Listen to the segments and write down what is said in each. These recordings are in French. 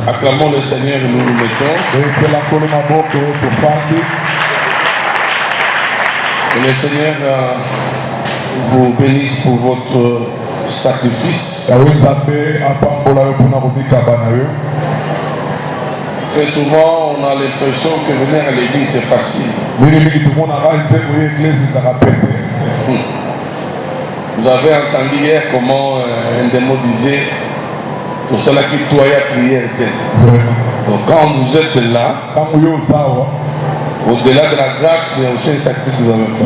Acclamons le Seigneur et nous nous mettons. Que le Seigneur vous bénisse pour votre sacrifice. Très souvent, on a l'impression que venir à l'église c'est facile. Vous avez entendu hier comment un démon disait pour cela qui toya prière était. Donc quand vous êtes là, au-delà de la grâce, il y a aussi un sacrifice que vous avez fait.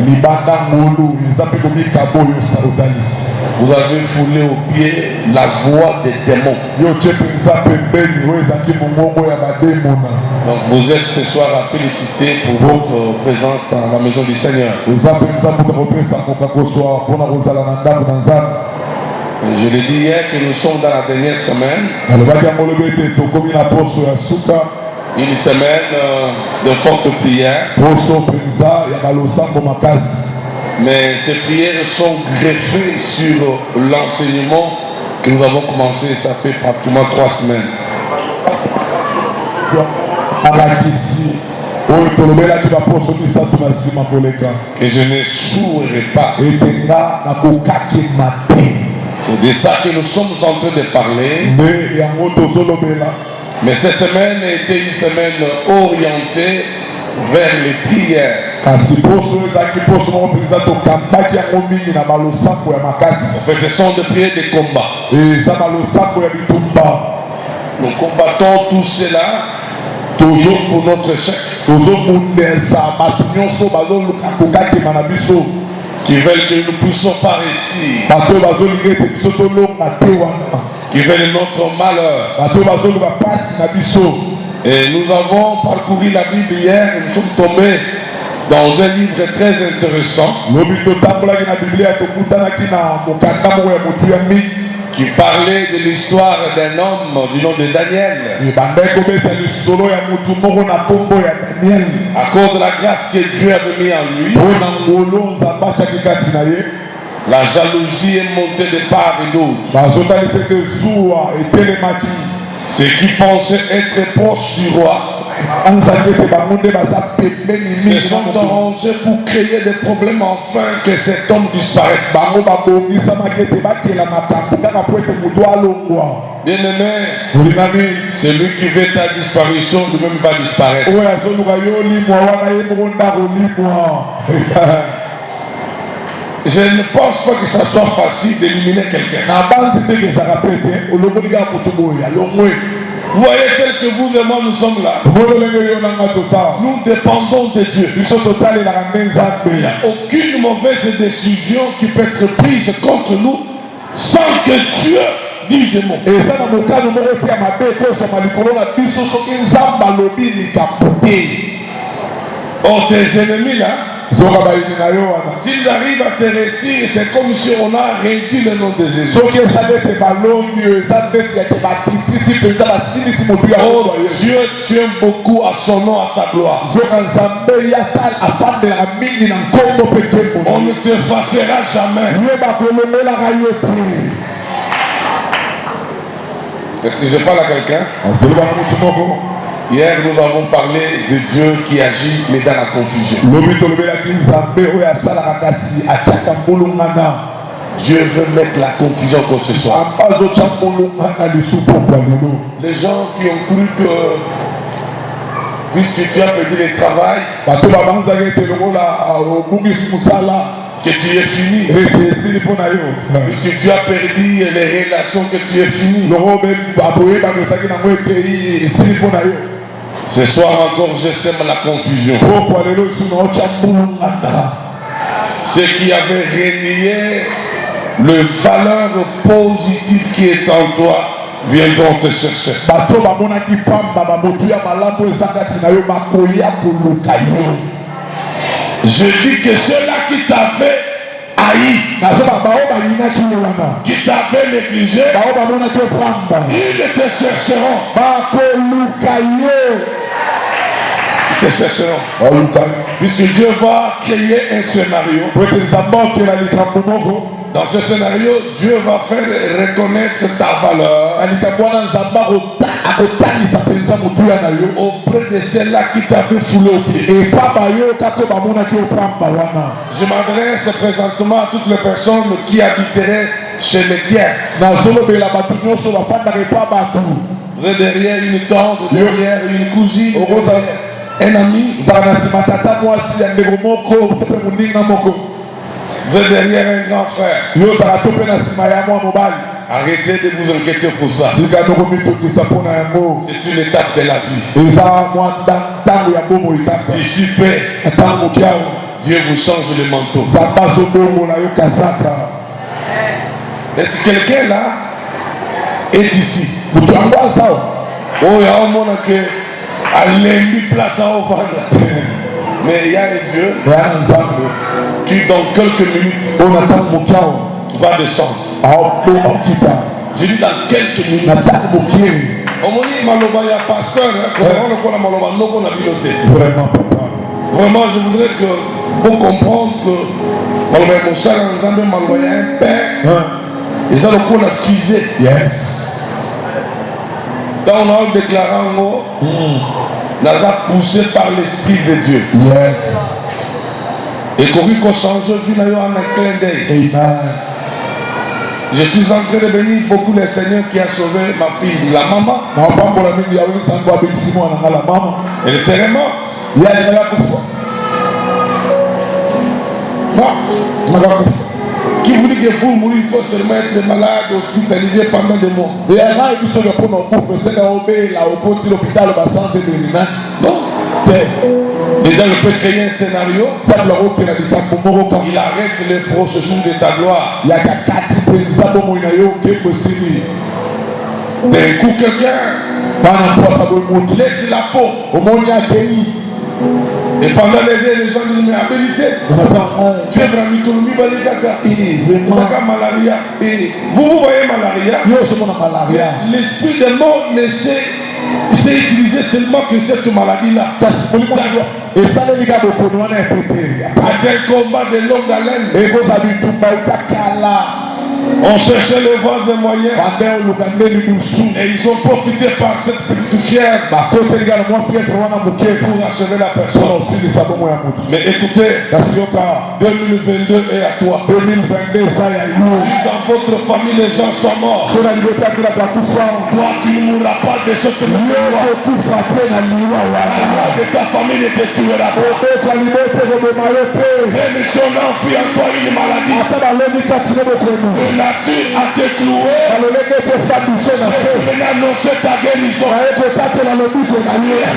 Vous avez foulé au pied la voix des démons. Donc vous êtes ce soir à féliciter pour votre présence dans la maison du Seigneur. Je l'ai dit hier que nous sommes dans la dernière semaine. Une semaine de forte prière. Mais ces prières sont greffées sur l'enseignement que nous avons commencé, ça fait pratiquement 3 semaines. Que je ne sourderai pas. C'est de ça que nous sommes en train de parler. Mais cette semaine a été une semaine orientée vers les prières. En fait, ce sont des prières de combat. Nous combattons tout cela toujours pour notre chef. Qui veulent que nous puissions pas réussir. Qui veulent notre malheur. Et nous avons parcouru la Bible hier et nous sommes tombés dans un livre très intéressant qui parlait de l'histoire d'un homme du nom de Daniel. À cause de la grâce que Dieu avait mis en lui, la jalousie est montée de part et d'autre. Ceux qui pensaient être proches du roi se sont arrangés pour créer des problèmes afin que cet homme disparaisse. Bien aimé, celui qui veut ta disparition lui-même va disparaître. Je ne pense pas que ça soit facile d'éliminer quelqu'un. Vous voyez, tel que vous et moi nous sommes là. Nous dépendons de Dieu. Il n'y a aucune mauvaise décision qui peut être prise contre nous sans que Dieu dise mot. Oh, tes ennemis là, s'ils arrivent à te réussir, c'est comme si on a réduit le nom de Jésus. Oh, Dieu tient beaucoup à son nom, à sa gloire. On ne te effacera jamais. Est-ce que je parle à quelqu'un? Hier, nous avons parlé de Dieu qui agit, mais dans la confusion. Dieu veut mettre la confusion comme ce soir. Les gens qui ont cru que, puisque tu as perdu le travail, que tu es fini. Puisque tu as perdu les relations, que tu es fini. Ce soir encore, je sème la confusion. Ceux qui avaient renié le valeur positive qui est en toi viendront te chercher. Je dis que ceux-là qui t'avaient haï, qui t'avaient négligé, ils te chercheront. te chercheront. Puisque Dieu va créer un scénario. Dans ce scénario, Dieu va faire reconnaître ta valeur auprès de celle-là qui t'avait foulé au pied. Je m'adresse présentement à toutes les personnes qui habiteraient chez les tierces. Vous êtes derrière une tante, derrière une cousine, un ami. Vous êtes derrière un grand frère. Arrêtez de vous inquiéter pour ça. C'est une étape de la vie. D'ici peu, Dieu vous change le manteau. Mais si quelqu'un là est ici, oh, il y a un monde qui a mis place à haut. Mais il y a un Dieu qui dans quelques minutes va descendre. Je dis dans quelques minutes. Vraiment, je voudrais que vous compreniez que un père, ils ont le coup de fusée. Yes. Quand on a déclaré un mot, nous avons poussé par l'Esprit de Dieu. Yes. Et qu'on change vie en un clin d'œil. Amen. Je suis en train de bénir beaucoup le Seigneur qui a sauvé ma fille, la maman. Elle serait morte. Qui vous dit que pour mourir, il faut seulement être malade, hospitalisé pendant des mois. Non. Déjà, je peux créer un scénario. Il arrête le processus de ta gloire. D'un coup, quelqu'un laisse la peau. Et pendant les années, les gens disent, mais en vérité, tu es dans l'économie, malaria. Vous voyez malaria. L'esprit de mort ne sait utiliser seulement que cette maladie-là. C'est un combat de longue haleine. On cherchait le vent des moyens. Et ils ont profité par cette poussière pour achever la personne. Mais écoutez, 2022 est à toi. Si dans votre famille les gens sont morts, toi tu ne mourras pas de cette mort. De ta famille ne te tuera pas. Et nous sommes enfui en toi une maladie. La vie a te cloué. Je annoncer ta guérison.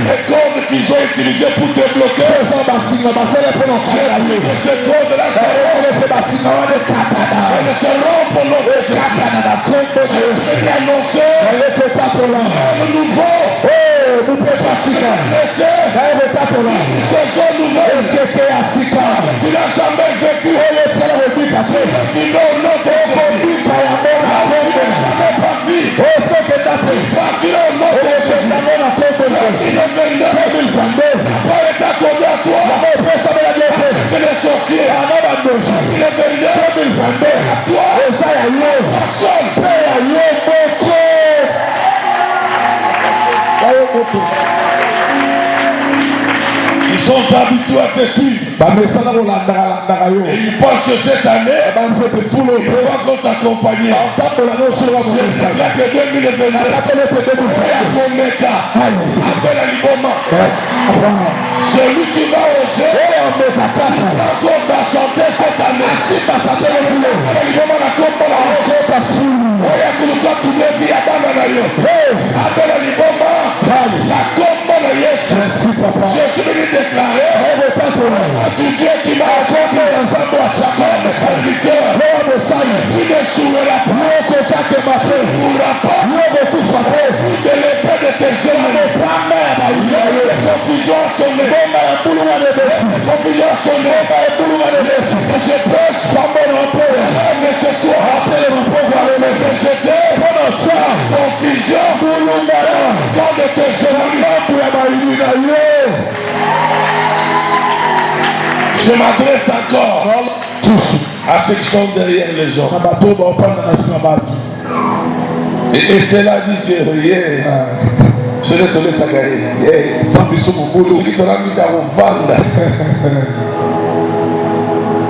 Les codes qu'ils ont utilisés pour te bloquer. Ces codes-là se rompent au nom de Jésus. Je annoncer le nouveau. Saison nouvelle. Tu n'as jamais vécu. Ils sont habitués à te suivre. Et ils pensent que cette année, on va t'accompagner. C'est là que 2022, appelle à l'Iboma. Celui qui va oser encore ta santé cette année. Je suis venu déclarer à tout Dieu qui m'a accompli dans sa droite, comme serviteur, il ne jouera pas, il ne pourra pas, de l'épée de tes ennemis. Confusion à son nez. Confusion à son nez. Je prêche par mon rapport. Mais ce soir, que j'étais confusion quand de tes ennemis. Je m'adresse encore à ceux qui sont derrière les gens. Et cela dit, je vais te laisser gagner. Sans bisou mon boulot. Qui t'aura mis dans mon ventre.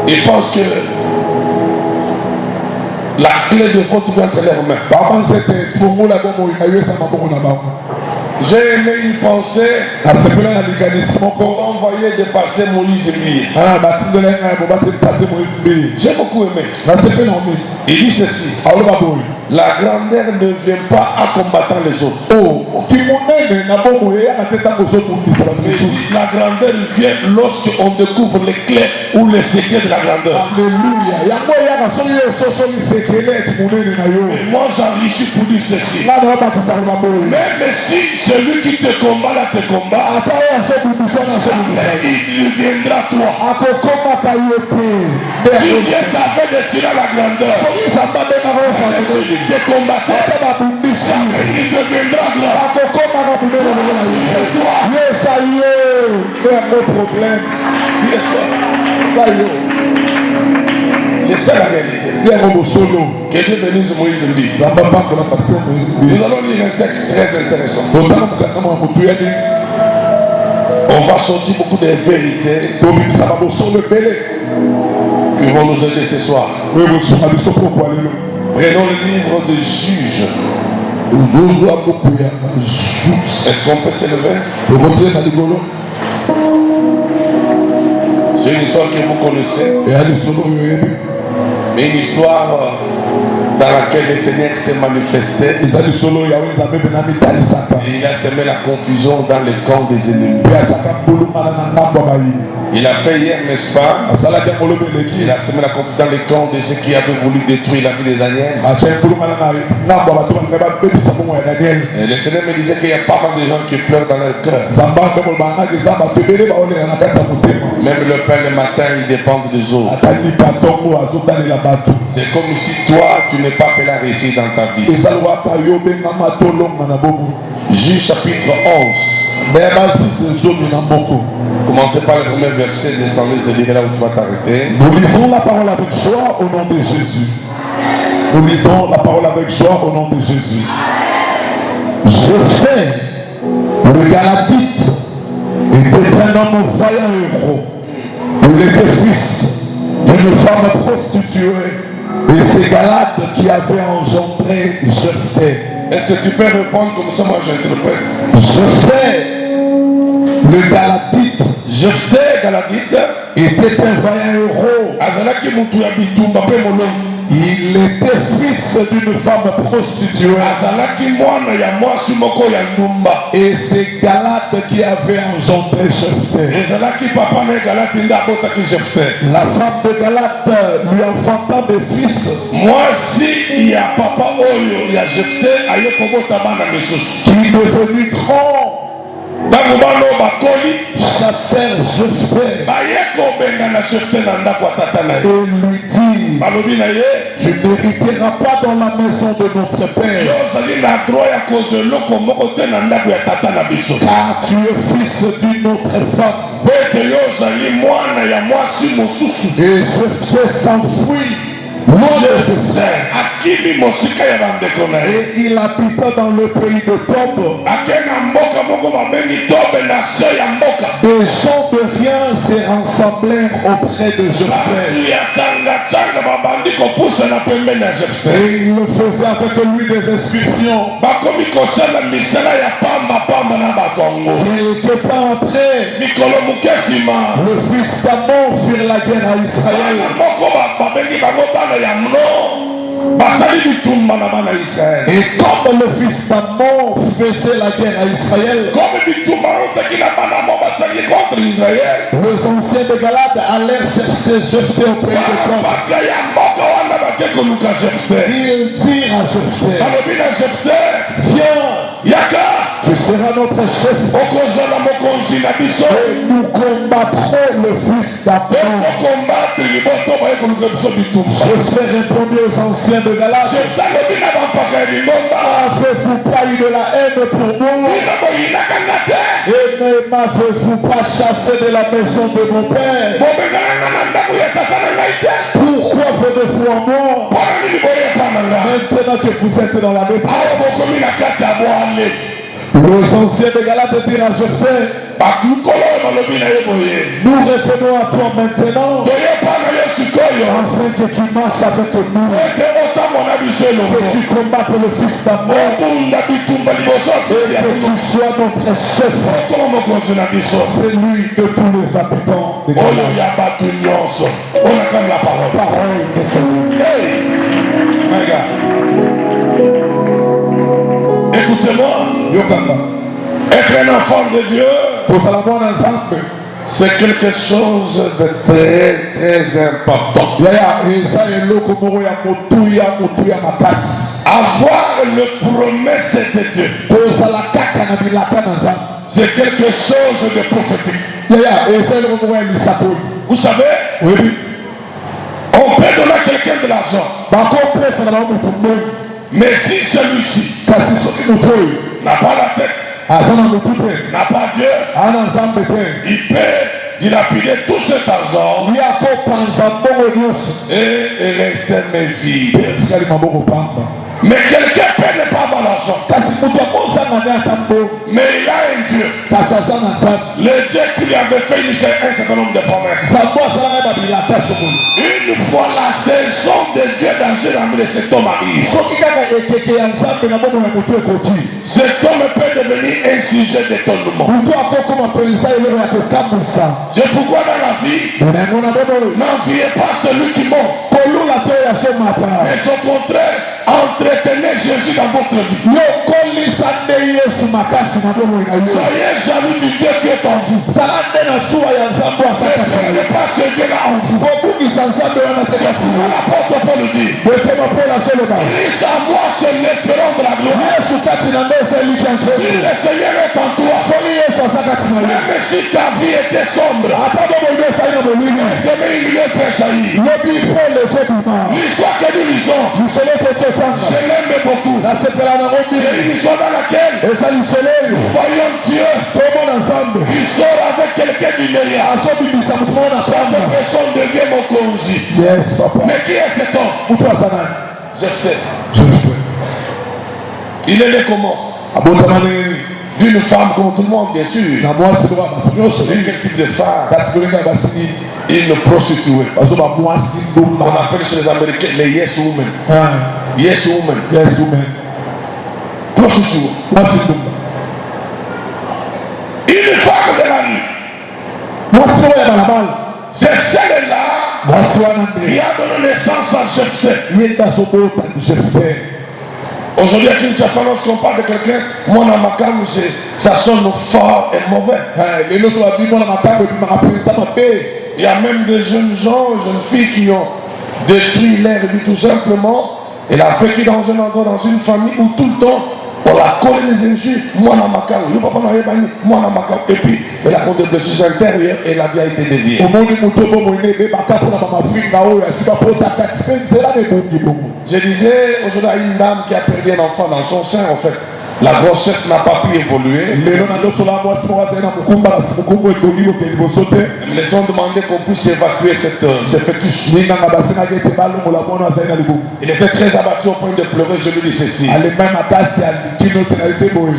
Ils pensent que la clé de votre vie entre leurs mains. J'ai aimé y penser pour envoyer dépasser Moïse Bié. J'ai beaucoup aimé. Il dit ceci. La grandeur ne vient pas en combattant les autres. La grandeur vient lorsqu'on découvre les clés ou les secrets de la grandeur. Alléluia. Moi j'enrichis pour dire ceci. Même si celui qui te combat là te combat, il viendra toi. Tu viens t'appeler destiné à la grandeur. Celui qui te combattait, il deviendra grand. C'est ça la réalité. Que Dieu bénisse Moïse dit. Nous allons lire un texte très intéressant. On va sortir beaucoup de vérités qui vont nous aider ce soir. Prenons le livre de Juges. Est-ce qu'on peut s'élever? C'est une histoire que vous connaissez. Une histoire dans laquelle le Seigneur s'est manifesté. Il a semé la confusion dans le camp des ennemis. Il a fait hier, n'est-ce pas? Il a semé la confusion dans le camp de ceux qui avaient voulu détruire la vie de Daniel. Et le Seigneur me disait qu'il y a pas mal de gens qui pleurent dans leur cœur. Même le pain le matin, il dépend des autres. C'est comme si toi, tu n'es pas appelé à réussir dans ta vie. Juge chapitre 11. Commencez par le premier verset, descendez, je dirai là où tu vas t'arrêter. Nous lisons la parole avec joie au nom de Jésus. Nous lisons la parole avec joie au nom de Jésus. Jephthé, le Galatite, était un homme vaillant héros. Il était fils d'une femme prostituée. Et c'est Galate qui avait engendré Jephthé. Est-ce que tu peux répondre comme ça, moi j'interprète? Jephthé, le Galatite. Jephthé, Galatite, était un vaillant héros. Il était fils d'une femme prostituée. Et c'est Galate qui avait engendré Jephthé. La femme de Galate lui enfanta des fils. Moi, si il y a papa Oyo, il y a Jephthé, qui est devenu grand. Chasseur Jephthé. Et lui dit, tu n'hériteras pas dans la maison de notre père. Car tu es fils d'une autre femme. Et Jephthé s'enfuit. Et il habita dans le pays de Tob. Des gens de rien se rassemblèrent auprès de Jephthé. Et il le faisait avec lui des expulsions. Quelque temps après, le fils d'Amon firent la guerre à Israël. Et comme le fils d'Amon faisait la guerre à Israël, les anciens de Galate allèrent chercher Jephthé au pays de Tob. Ils dirent à Jephthé, viens, tu seras notre chef. Et nous combattrons le fils d'Amon. Jephthé répondit aux anciens de Galate, avez-vous pas eu de la haine pour nous? Et ne m'avez-vous pas chassé de la maison de mon père? Pourquoi venez-vous en moi? Maintenant que vous êtes dans la détresse. Les anciens de Galate dirent à Jephthé, nous revenons à toi maintenant, afin que tu marches avec nous, que tu combattes le fils d'Amon, et que tu sois notre chef, celui de tous les habitants de Galate. Parole de Seigneur. Écoutez-moi, être un enfant de Dieu, c'est quelque chose de très très important. Avoir le promesse de Dieu, c'est quelque chose de prophétique. Vous savez, on peut donner à quelqu'un de l'argent, mais si celui-ci n'a pas la tête, n'a pas Dieu, il peut dilapider tout cet argent et rester vide. Mais quelqu'un peut ne pas avoir l'argent, mais il a un Dieu, le Dieu qui lui avait fait un certain nombre de promesses. Une fois la saison de Dieu d'agir dans cet homme arrive, cet homme peut devenir un sujet d'étonnement. C'est pourquoi dans la vie, n'enviez pas celui qui ment, mais au contraire, entretenez Jésus dans votre vie. Soyez jaloux du Dieu qui est en vous. Ne prenez pas ce Dieu-là en vous. L'apôtre Paul le dit. Christ à moi, c'est l'espérance de la gloire. Si le Seigneur est en toi, même si ta vie était sombre, demain il est prêt à y. L'histoire que nous lisons, je l'aime beaucoup. C'est une histoire dans laquelle nous voyons Dieu qui sort avec quelqu'un du meilleur. Cette personne devient mon conduit. Mais qui est cet homme? Je sais. Il est né comment? D'une femme comme tout le monde, bien sûr. Quel type de femme? Une prostituée. On appelle chez les Américains les yes women. Yes woman. Prostituée. Une femme de la nuit. C'est celle-là qui a donné naissance à Jephthé. Aujourd'hui, à Kinshasa, lorsqu'on parle de quelqu'un, mon amakam, ça sonne fort et mauvais. Il y a même des jeunes gens, jeunes filles qui ont détruit leur vie tout simplement. Elle a vécu dans un endroit, dans une famille où tout le temps, on la connaît les injures. Moi, et puis, elle a fait des blessures intérieures et la vie a été déviée. Je disais aujourd'hui à une dame qui a perdu un enfant dans son sein, en fait. La grossesse n'a pas pu évoluer. Ils me laissons demander qu'on puisse évacuer ce fœtus. Il était très abattu au point de pleurer. Je lui dis ceci.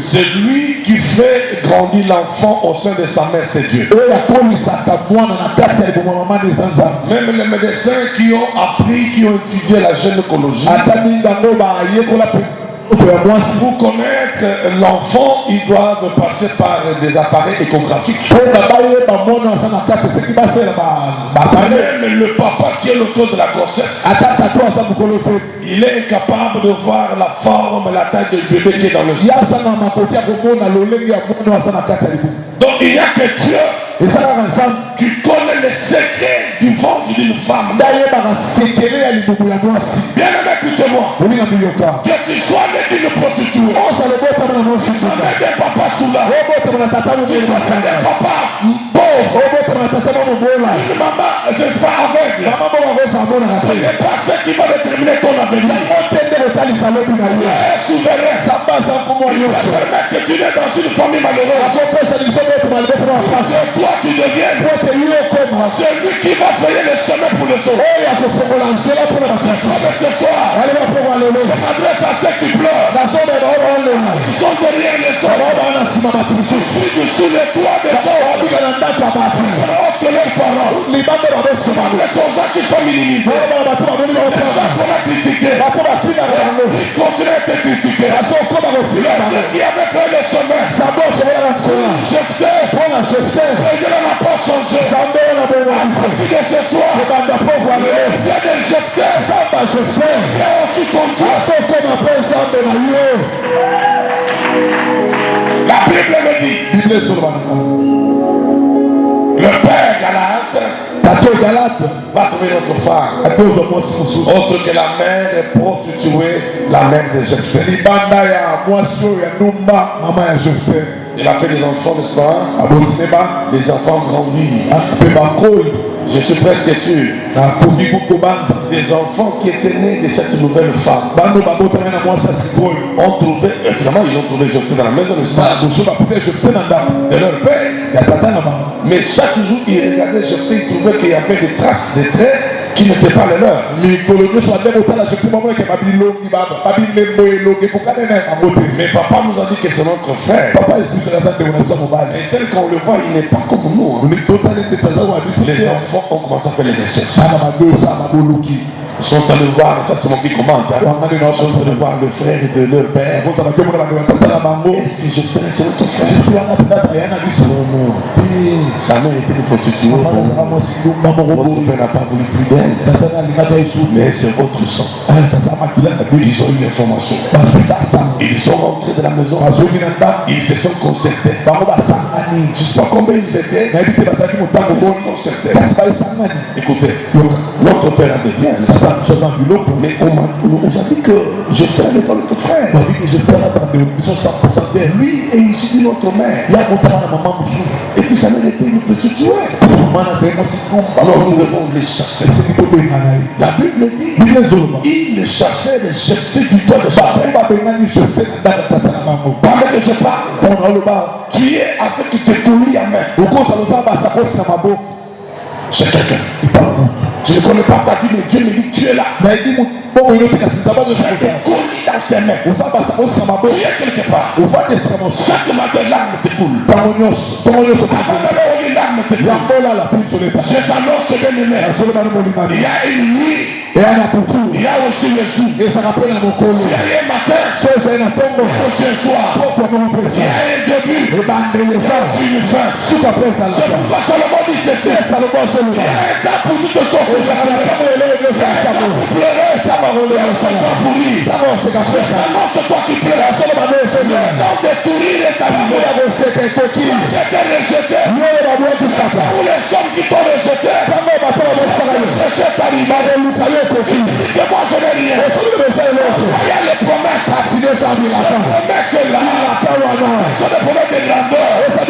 C'est lui qui fait grandir l'enfant au sein de sa mère, c'est Dieu. Même les médecins qui ont appris, qui ont étudié la gynécologie, pour connaître l'enfant, ils doivent passer par des appareils échographiques. Même le papa qui est l'auteur de la grossesse, il est incapable de voir la forme, la taille du bébé qui est dans le sein. Donc il n'y a que Dieu qui connaît les secrets du ventre d'une femme. Bien aimé, écoutez-moi. Que tu sois né d'une prostituée, des papas sous la, des papas pauvres, une maman, je suis pas aveugle. Ce n'est pas ce qui va déterminer ton avenir. Souverain. Il va permettre que tu n'es dans une famille malheureuse. toi tu deviens celui qui va payer le chemin pour les autres. Mais ce soir, je m'adresse à ceux qui pleurent. Ils sont derrière les autres. Ils sont sous les toits des autres. Alors que leurs parents, les gens qui sont minimisés, les gens qu'on a critiqués, ils continuent à te critiquer. Le qui avait fait le chemin, je sais, Dieu n'a pas changé. Depuis de ce soir, il y a des Jephthé, il y a aussi ton Dieu. La Bible me dit, le père Galate va trouver notre femme, autre que la mère des prostituées, la mère de Jephthé. Il a fait des enfants, n'est-ce pas? Les enfants grandissent. Je suis presque sûr. Ces enfants qui étaient nés de cette nouvelle femme ont trouvé, finalement ils ont trouvé Jephthé dans la maison de leur père. Mais chaque jour ils regardaient Jephthé, ils trouvaient qu'il y avait des traces, des traits qui n'étaient pas les leurs. Mais papa nous a dit que c'est notre frère. Et tel qu'on le voit, il n'est pas comme nous. Les enfants ont commencé à faire les recherches. Ils sont allés voir, ça c'est moi qui commente. Ils sont allés voir le frère de leur père. Est-ce que je fais c'est notre frère? Non. Sa mère était une prostituée. Votre père n'a pas voulu plus d'elle. Mais c'est votre sang. Ils ont eu l'information. Ils sont rentrés de la maison. Ils se sont concertés. Je ne sais pas combien ils étaient. Écoutez, notre père a des biens. Mais on nous a dit que je fais avec notre frère. Lui est issu de notre mère. Et puis sa mère était une petite jouée. Alors nous devons les chasser. La Bible dit il les chassait les Jephthé du toit de sa mère. Pendant que je parle, tu es avec tes couilles à main. C'est quelqu'un. Je ne connais pas ta vie, mais Dieu me dit tu es là. Tu es connu dans tes mains. Tu es quelque part. Chaque matin, l'arme te coule. Je t'annonce bien-aimé. Il y a une nuit. Il y a aussi le jour. Il y a un matin. Prochain soir. Il y a un début. Il y a une fin. C'est pourquoi Salomon dit ceci. Il y a un temps pour toutes choses. Il y a un temps pour pleurer. C'est toi qui pleures. Le temps de sourire est arrivé. Quelqu'un rejeté. Pour les hommes qui t'ont rejeté. C'est arrivé. Que moi je n'ai rien. Il y a les promesses. Ces promesses-là. Ce sont des promesses de grandeur. Les temps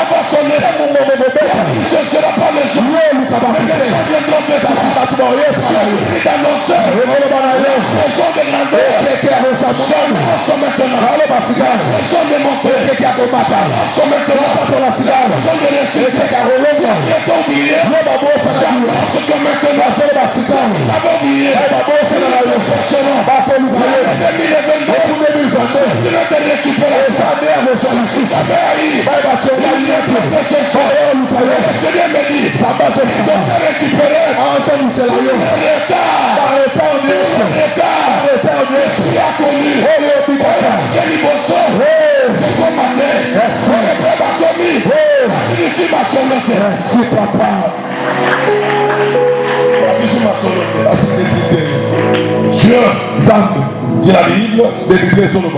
vont sonner. Ce ne sera pas les gens. Mais les gens viendront de toi. Je suis d'annoncer. Les gens de grandeur. Sont maintenant. Les gens de monter. Sont maintenant. Les gens de réussir. Ils ont oublié. Ce que maintenant. T'avais oublié. Dieu, dit la Bible,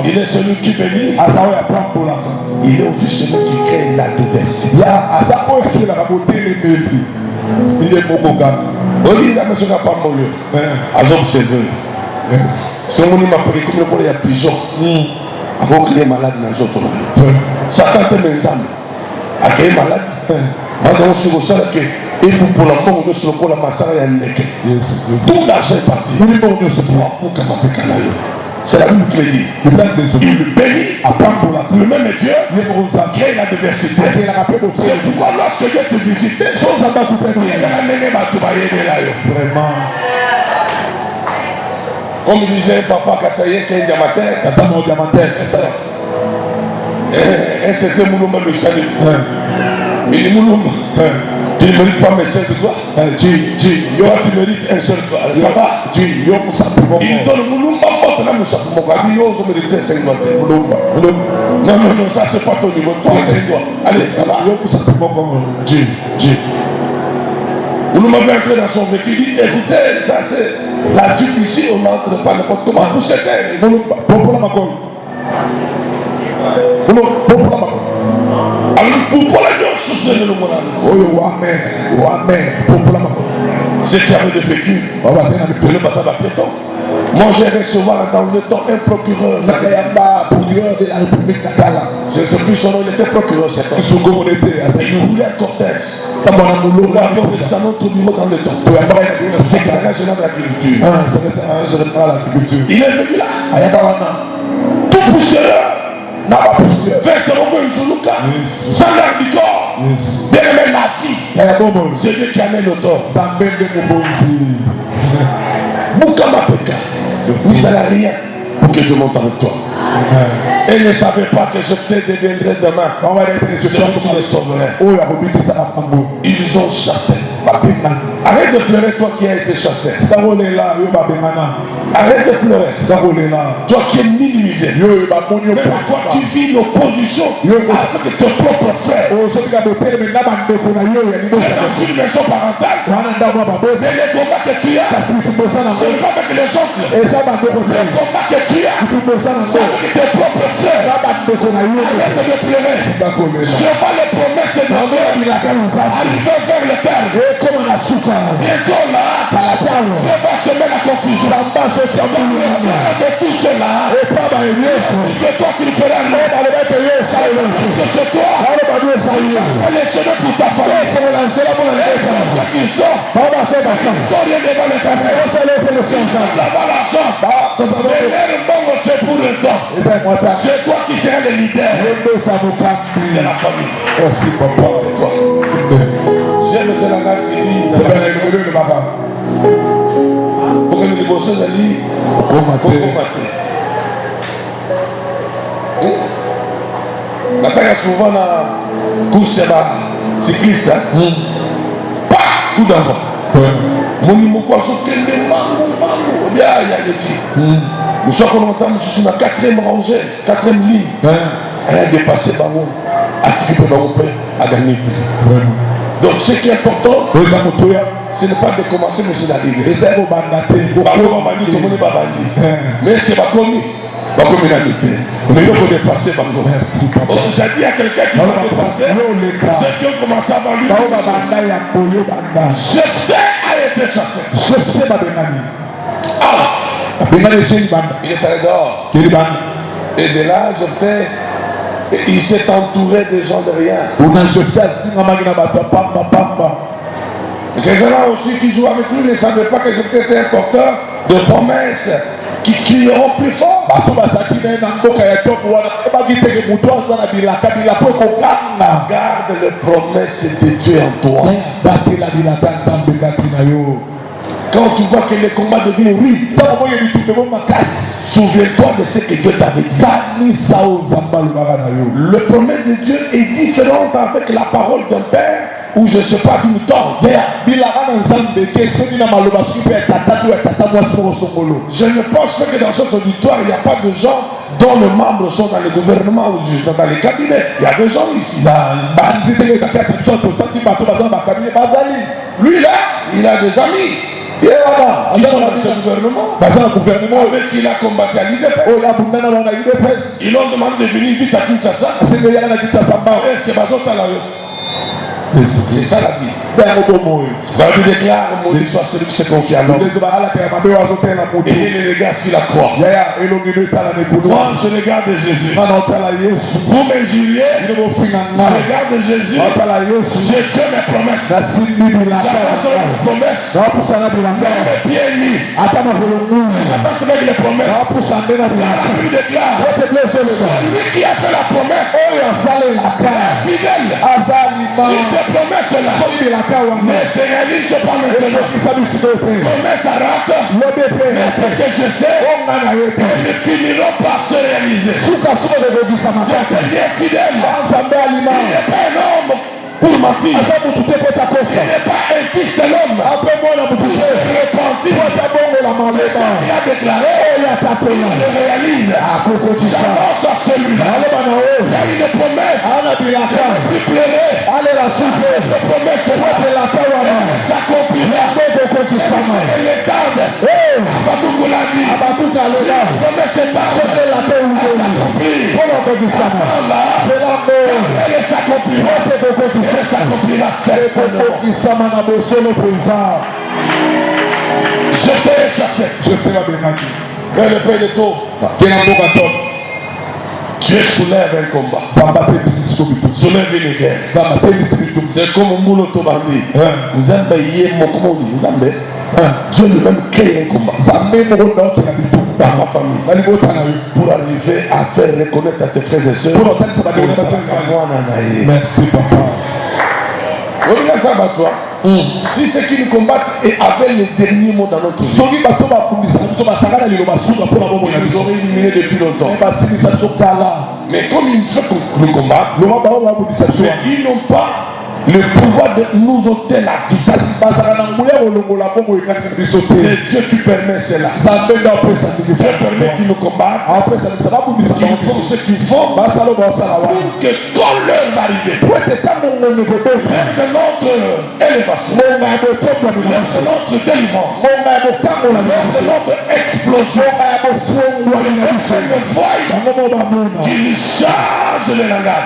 il est celui qui bénit. Il est aussi celui qui crée l'adversité. Oui, ça me sera pas mon lieu. À observer. Si on m'a appelé comme il y a pigeon, avant qu'il est malade dans les autres. Satan te met ensemble. À quel est malade? Maintenant, on se ressent que. Et pour la mort, on se retrouve la massacre et elle n'est que. Tout l'argent est parti. Pour C'est la Bible qui le dit. Il bénit le même Dieu crée la diversité. C'est pourquoi lorsque Dieu te visite, Vraiment. Comme disait Papa Kassaye, qui est un diamantaire, un certain Moulouma me salue. Il dit Moulouma, tu ne mérites pas mes sœurs de toi. Tu mérites un seul toi. Ça va. Il donne Moulouma, je mérite 5 doigts. Non, ça c'est pas ton niveau. Toi, c'est toi. Allez, ça va. Moulouma veut entrer dans son véhicule. Il dit écoutez, ça c'est la jupe ici, on n'entre pas n'importe comment. Pour c'était. Alors, pourquoi la Dieu soucie le monde? Ce qui avait de vécu, le passage à piéton. Moi, j'ai recevoir dans le temps un procureur de la République Nakala. Je ne sais plus son nom, il était procureur. Il voulait un cortège. Il avait notre bureau dans le temps. Secrétaire général de l'agriculture. Il est venu là. Tout poussiéreux. Verset sans garde du corps, bien-aimé Nati, c'est Dieu qui amène le tort. Boukama Peka, oui, ça n'a rien pour que Dieu monte avec toi. Et ne savait pas que je deviendrai demain. Je suis qui les sauverait. Ils ont chassé. Arrête de pleurer, toi qui as été chassé. Arrête de pleurer. Toi qui es minimisé. Même toi qui vis l'opposition avec tes propres frères. Dans une maison parentale. Mais les combats que tu as, ce n'est pas avec les autres. Les combats que tu as, c'est avec tes propres frères. Arrête de pleurer. Je vois les promesses de Dieu arriver vers le Père. Bientôt là, Dieu va semer la confusion. De tout cela, que toi tu le feras. C'est toi. Elle est semée pour ta famille. Ceux qui sont, rien devant l'éternel. Là-bas l'argent. Mais c'est pour le temps. C'est toi qui seras le leader de la famille. Merci papa. C'est toi. J'aime ce langage qui dit pour que nous bossions à lui la taille souvent dans la course cycliste pas coup d'envoi mon numéro quoi sur quel bien il y a des petits nous sommes sur la 4e rangée 4e ligne elle a dépassé par vous activé par mon père à gagner plus. Donc ce qui est important, ce n'est pas de commencer, mais c'est d'arriver. Mais c'est pas commis. Mais il faut dépasser. J'ai dit à quelqu'un qui va dépasser, ceux qui ont commencé avant lui, je sais a été chassé. Il est allé dehors. Et de là, je fais. Il s'est entouré de gens de rien. Ces gens-là aussi qui jouent avec lui ne savaient pas que j'étais un porteur de promesses qui crieront plus fort. Garde les promesses de Dieu en toi. Quand tu vois que les combats deviennent rudes, souviens-toi de ce que Dieu t'avait dit. Le promesse de Dieu est différente avec la parole d'un père ou je ne sais pas d'où tort. Je ne pense pas que dans cet auditoire, il n'y a pas de gens dont les membres sont dans le gouvernement ou dans les cabinets. Il y a des gens ici. Lui là, il a des amis. Qui sont dans ce gouvernement avec qui il a combattu à l'IDPS. Ils l'ont demandé de venir vite à Kinshasa. Et c'est Bazota là. C'est ça la vie. La Bible déclare, maudit soit celui qui se confie à l'homme. Et il regarde sur la croix. Moi, je regarde Jésus. Vous me juriez, je regarde Jésus. Je tiens mes promesses. J'avance mes promesses. Mes pieds nus. J'avance avec les promesses. La Bible déclare, celui qui a fait la promesse est fidèle. Si ces promesses-là ne se réalisent pas maintenant, promesse à rate, mais ce que je sais, elles ne finiront par se réaliser. C'est bien fidèle. Il n'est pas un homme pour ma fille. Il n'est pas un fils de l'homme. Il se repentit. Il a déclaré, il le réalise. J'avance à celui-là. Il y a une promesse. Il a pu pleurer. La promesse s'accomplira. Elle est tarde. Abadougou l'a dit. La promesse est tarde. Elle s'accomplira. Elle s'accomplira certainement. Je t'ai chassé. Je t'ai abandonné. Mais le Père de tout. Dieu soulève un combat. Soulève une guerre. C'est comme un boulot tobandi. Vous avez vous avez Dieu lui-même crée un combat. Dans ma famille. Pour arriver à faire reconnaître à tes frères et sœurs. Merci papa. Regarde ça, bah toi. Si ceux qui nous combattent avaient le dernier mot dans notre vie, ils nous auraient éliminé depuis longtemps. Mais comme ils se nous combattent, ils n'ont pas le pouvoir de nous ôter la vie. C'est Dieu qui permet cela. Dieu permet qu'ils nous combattent. Qu'ils font ce qu'ils font pour que quand l'heure va arriver, même de notre élévation, même de notre délivrance, même de notre explosion, qu'il change le langage.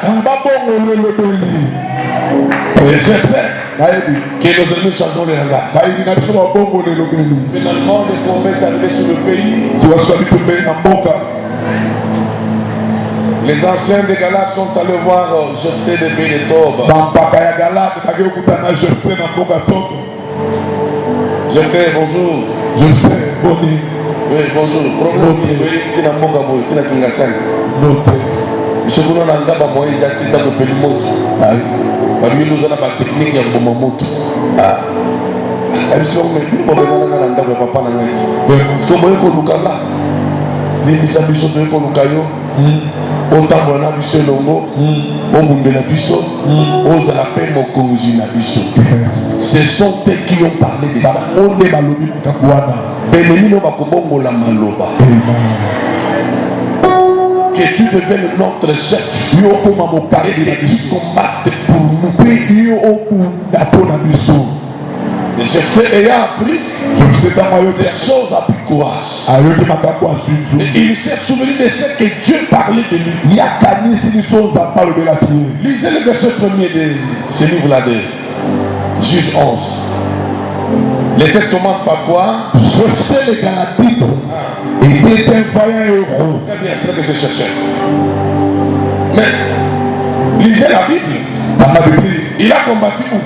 Et je sais que nos ennemis changeront le langage. Finalement, les tourments est arrivé sur le pays. Les anciens des Galates sont allés voir Jephthé de Bénétob. Jephthé, bonjour. Oui, bonjour. Problème qui est dans mon gabo, qui est dans Kingasang. Je vous donne un gars, Moïse a quitté le pays moto. Parmi nous, on a la technique de Bomamoto. Elle se met plus pour le monde dans le papa. Si on veut qu'on nous cala, les misabiso de qu'on nous caillot, autant qu'on a biso longo, on bouge la biso, on se rappelle mon congé la biso. Ce sont eux qui ont parlé de ça. On est balobi kutakuana. Benemi no bakobongo la maloba. Que tu deviennes notre chef. Et que tu combattes pour nous. J'ai fait ayant appris des choses à plus courage. Et il s'est souvenu de ce que Dieu parlait de lui. Lisez le verset premier de ce livre-là de Juge 11. Les textes commencent par quoi? Je sais les Galatites. Et c'est un vaillant héros. Très bien, c'est ce que je cherchais. Mais, lisez la Bible. Il a combattu où?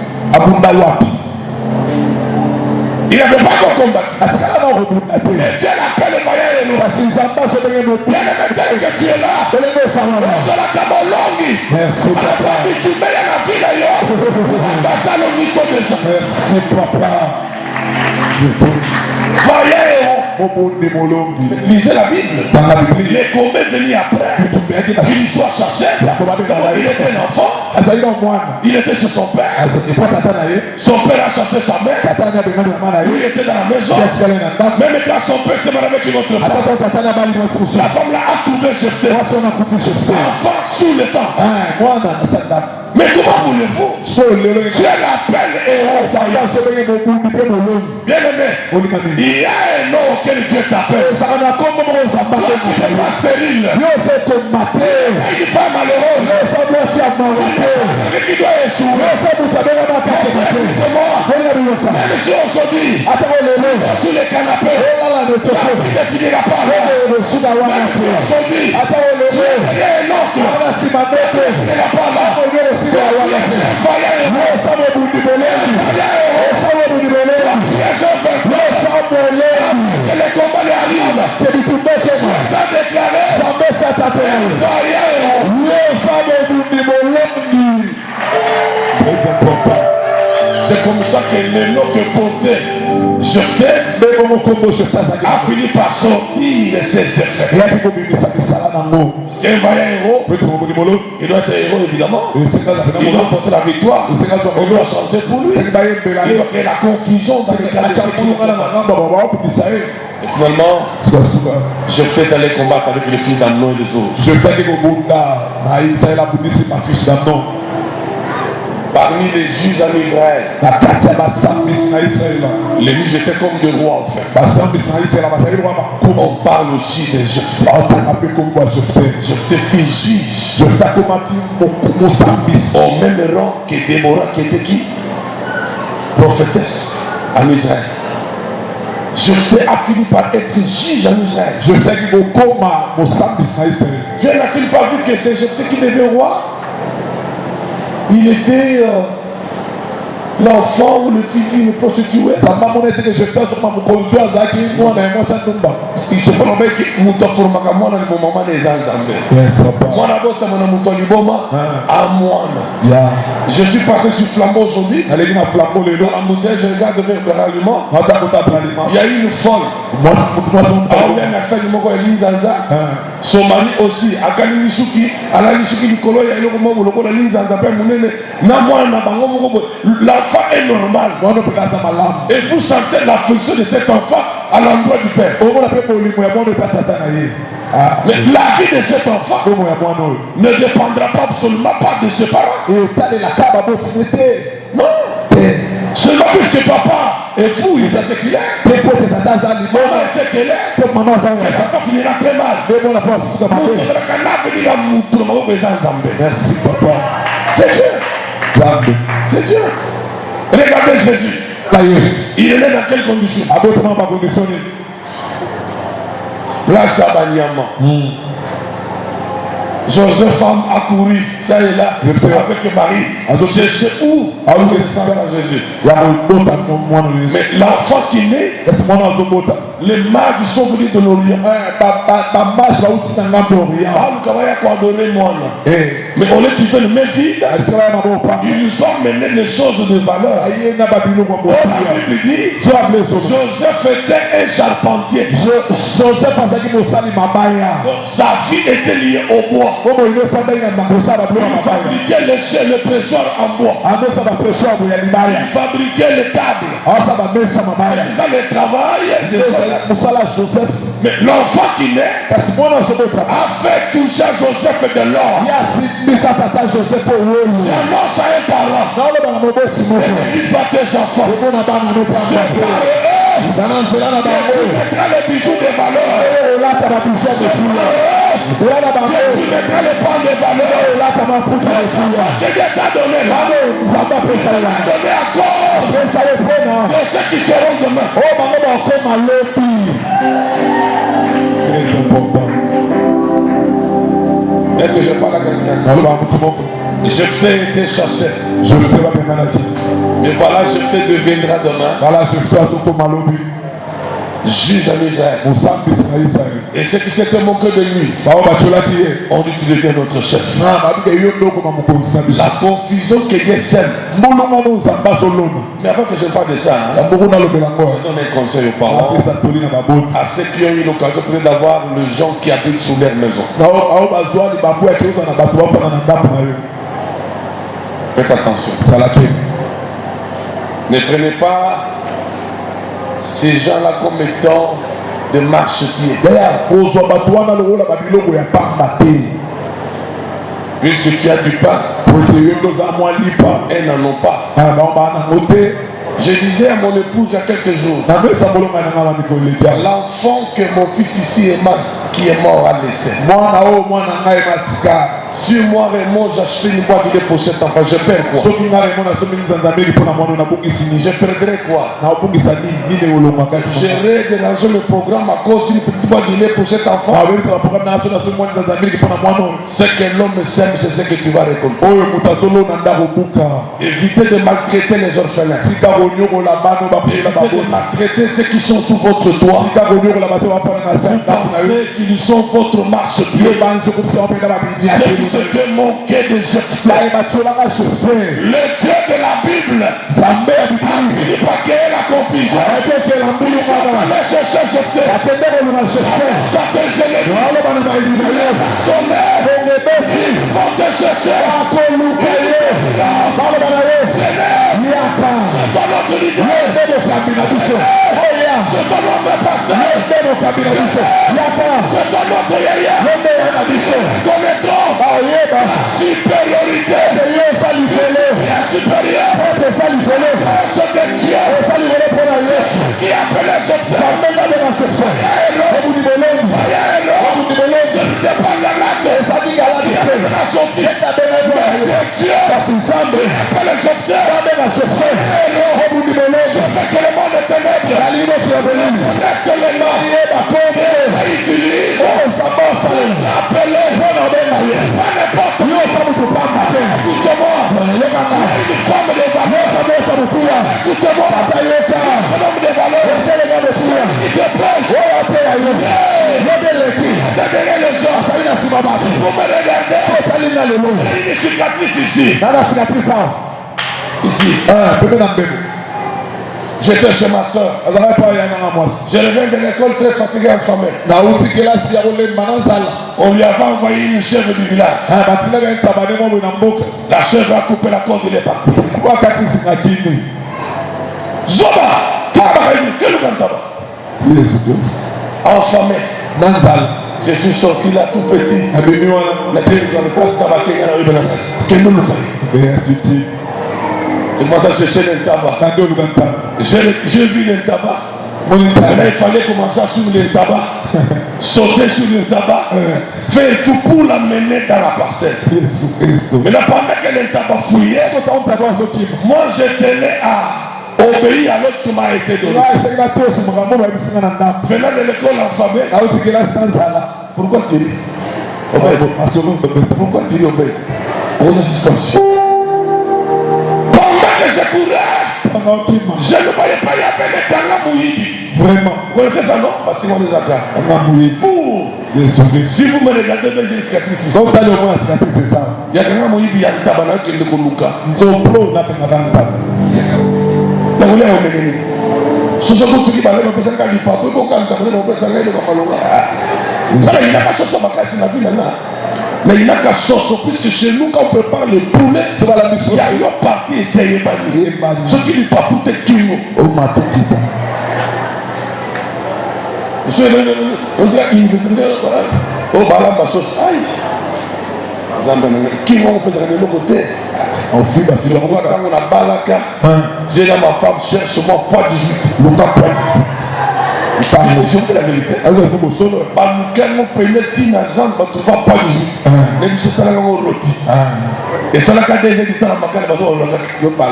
Il n'avait pas encore combattu. Mais Dieu l'appelle le vaillant héros. Bien aimé, que tu es là. Merci papa. Lisez la Bible. Les combats venus après. Qu'il soit chassé. Il était un enfant. Il était chez son père. Son père a chassé sa mère. Il était dans la maison. Même quand son père s'est marié avec une autre femme, la femme l'a trouvé Jephthé. Enfant sous le temps. Mais comment voulez-vous? Dieu l'appelle héros. Bien aimé, il y a un nom auquel Dieu t'appelle. Tu n'es pas stérile. Tu n'es pas malheureux. Qui doit échouer. finira pas là. Même si aujourd'hui, tu es un oncle, tu ne finiras pas là. Les combats arrivent. C'est comme ça que le nom que portait Jephthé a fini par sortir de ses effets. C'est un vaillant héros. Il doit être héros évidemment. Il doit porter la victoire. On doit chanter pour lui. Il doit créer la confusion dans les cas de et finalement, Jephthé est allé combattre avec les fils d'Amnon et les autres. Parmi les juges en Israël, les juges étaient comme des rois en fait. On parle aussi de Jephthé. Jephthé fut juge au même rang que Déborah qui était qui? Prophétesse en Israël. Jephthé a fini par être juge en Israël. Dieu n'a-t-il pas vu que c'est Jephthé qui devient roi? Il était l'enfant ou le fils d'une prostituée. Il se fait nommer que Moutaformaka Mwana le moment des Anzambé. Mwana Bota Mwana Moutoliboma à Mwana. Je suis passé sur Flambeau aujourd'hui. Dans la bouteille, je regarde vers le ralliement. Il y a eu une folle. Son mari aussi. Akali Misuki, Ala Misuki du Kolo, il y a eu le moment où le Kolo Linzanza Mounene. L'enfant est normal. Et vous sentez l'affection de cet enfant à l'endroit du père. Mais la vie de cet enfant ne dépendra pas absolument pas de ses parents. Non. Seulement que ce papa est fou, il sait ce qu'il est. Maman sait qu'elle est. Ça finira très mal. Merci papa. C'est Dieu. C'est Dieu. Regardez Jésus. Il est né dans quelles conditions? Place à Banyama. Joseph a couru ça et là avec Marie. Chercher où descendre à Jésus. Mais l'enfant qui naît, les mages sont venus de l'Orient. Mais on est qui fait le même vide. Ils nous ont mené les choses de valeur. Joseph était un charpentier. Sa vie était liée au bois. Il fabriquait le trésor en bois. Il fabriquait les tables. Dans le travail. Mais l'enfant qui naît a fait toucher à Joseph de l'or. J'annonce à un parent. N'utilise pas tes enfants. Tu mettras les bijoux de valeur. Tu mettras les points de valeur. Que Dieu t'a donné là. Donné à cause de ceux qui seront demain. Très important. Est-ce que je parle à quelqu'un? Jephthé était chassé. Et voilà, Jephthé deviendra demain juge en Israël. Et ce qui s'était moqué de lui, on dit qu'il devient notre chef. La confusion que Dieu sème. Mais avant que je parle de ça, je donne un conseil aux parents, à ceux qui ont eu l'occasion peut-être d'avoir les gens qui habitent sous leur maison. Faites attention. Ne prenez pas ces gens-là comme étant des marchepieds. Puisque tu as du pain, elles n'en ont pas. Je disais à mon épouse il y a quelques jours, l'enfant que mon fils ici qui est mort a laissé. Si moi Raymond j'achète une boîte de lait pour cet enfant, je perds quoi? Je perdrai quoi? J'aurais dérangé le programme à cause d'une petite boîte de lait pour cet enfant. Ce que l'homme sème, c'est ce que tu vas récolter. Évitez de maltraiter les orphelins. Évitez de maltraiter ceux qui sont sous votre toit. Vous pensez qu'ils sont votre marche-pied. Ce que manquait de Jephthé. Le Dieu de la Bible a fini par créer la confusion. Allez chercher Jephthé. Certains ennemis sont ils vont te chercher. C'est ton autre passé. C'est ton autre yaya. Connaîtrons la supériorité. La supériorité. C'est de Dieu qui appelle Jephthé. J'étais chez ma soeur. Je reviens de l'école très fatigué en sommeil. On lui avait envoyé une chèvre du village. La chèvre a coupé la corde, il est parti. Zoba! En sommeil. Je suis sorti là tout petit. Je commence à chercher le tabac. J'ai vu le tabac. Là, il fallait commencer à suivre le tabac, sauter sur le tabac, faire tout pour l'amener dans la parcelle. Mais là, pendant que le tabac fouillait, moi je tenais à obéir à l'autre qui m'a été donné. Venant de l'école alphabet, pourquoi tu dis pourquoi tu dis obéir? Je courais. Je ne voyais pas y avoir des Kanga Mouidi. Vraiment. Vous connaissez ça, non? Parce que on les a. Si vous me regardez, j'ai une cicatrice. Il y a Kanga Mouidi, il y a un tabac qui est de Koluka. Vous voulez emmener? Ce sont tous ceux qui parlent de la personne qui a dit pas. Vous pouvez pas entendre la personne qui a dit pas. Il n'y a pas de chose à ma casse dans la vie là. Mais il n'a qu'à sortir, puisque chez nous, quand on prépare le poulet, il y a une partie essayée par lui. Ce qui lui parle pour te kilos. On dirait qu'il oh, bah sauce. Aïe. Qui vont faire de l'autre côté? On fait quand on a balaka, j'ai là ma femme cherche moi pas 18. Le cas pas 18. Je vous dis la vérité. Et ça, la cadette est dans la macabre. Je récupère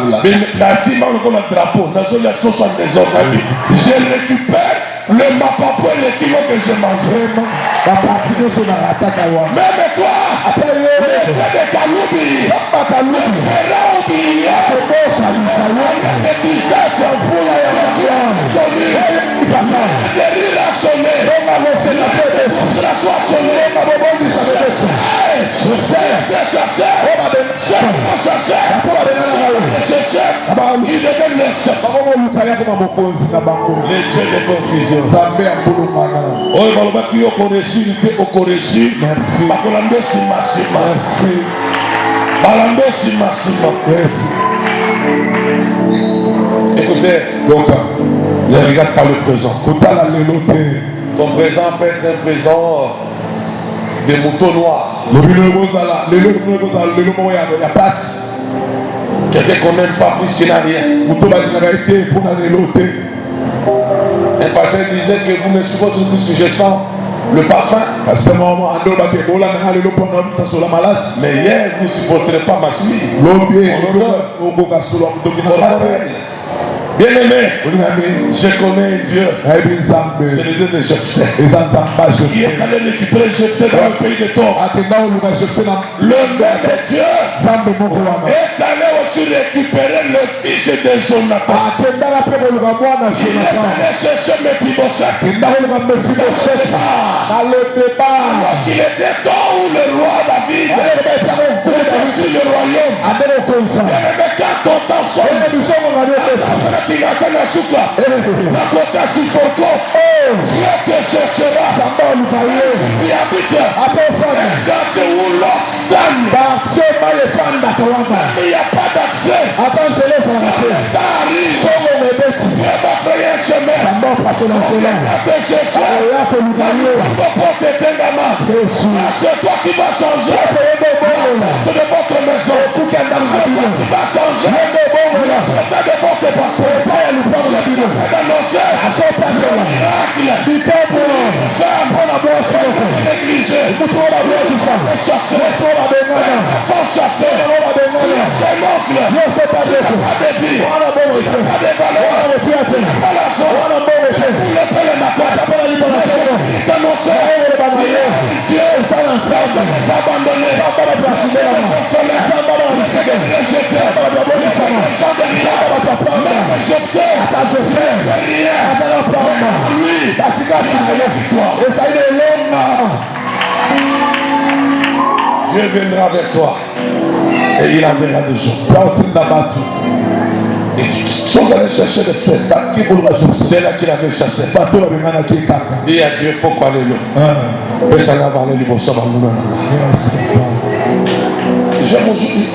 le mapapo et le kilo que je mange. Même toi, le Kaloubi, les dieux de confusion. Oh, il va le battre au Koreshi, au Koreshi. Merci. Bakolando Simasima. Merci. Balando Simasima. Merci. Écoutez, donc, ne regarde pas le présent. Ton présent peut être un présent de moutons noirs. Quelqu'un qu'on n'aime pas plus qu'il n'a rien. Un pasteur disait que vous me supportez plus que je sens le parfum. À ce moment, Mais hier, vous ne supporterez pas ma suite. Bien-aimé, je connais Dieu. C'est le Dieu de Jephthé. Qui est allé récupérer Jephthé dans le pays de Tob. Le même Dieu est allé aussi récupérer le fils de Jonathan. Il est allé chercher Mephibosheth. Dans le débat, alors qu'il était temps où le roi David était sur le royaume. Bien-aimé, quand ton temps sonne, qui a fait la soupe là, la côte à Souforco, Dieu te cherchera. Qui habite quand où l'eau saigne, il n'y a pas d'accès. T'arrives, Dieu va créer un chemin. Te chercher, la porte est également. C'est toi qui vas changer la porte de votre maison. C'est toi qui vas changer la porte de votre passé. Dieu viendra vers toi et il enverra des gens. Ils sont allés chercher des fêtes. C'est là qu'il avait chassé. Dis à Dieu pourquoi aller là. J'aime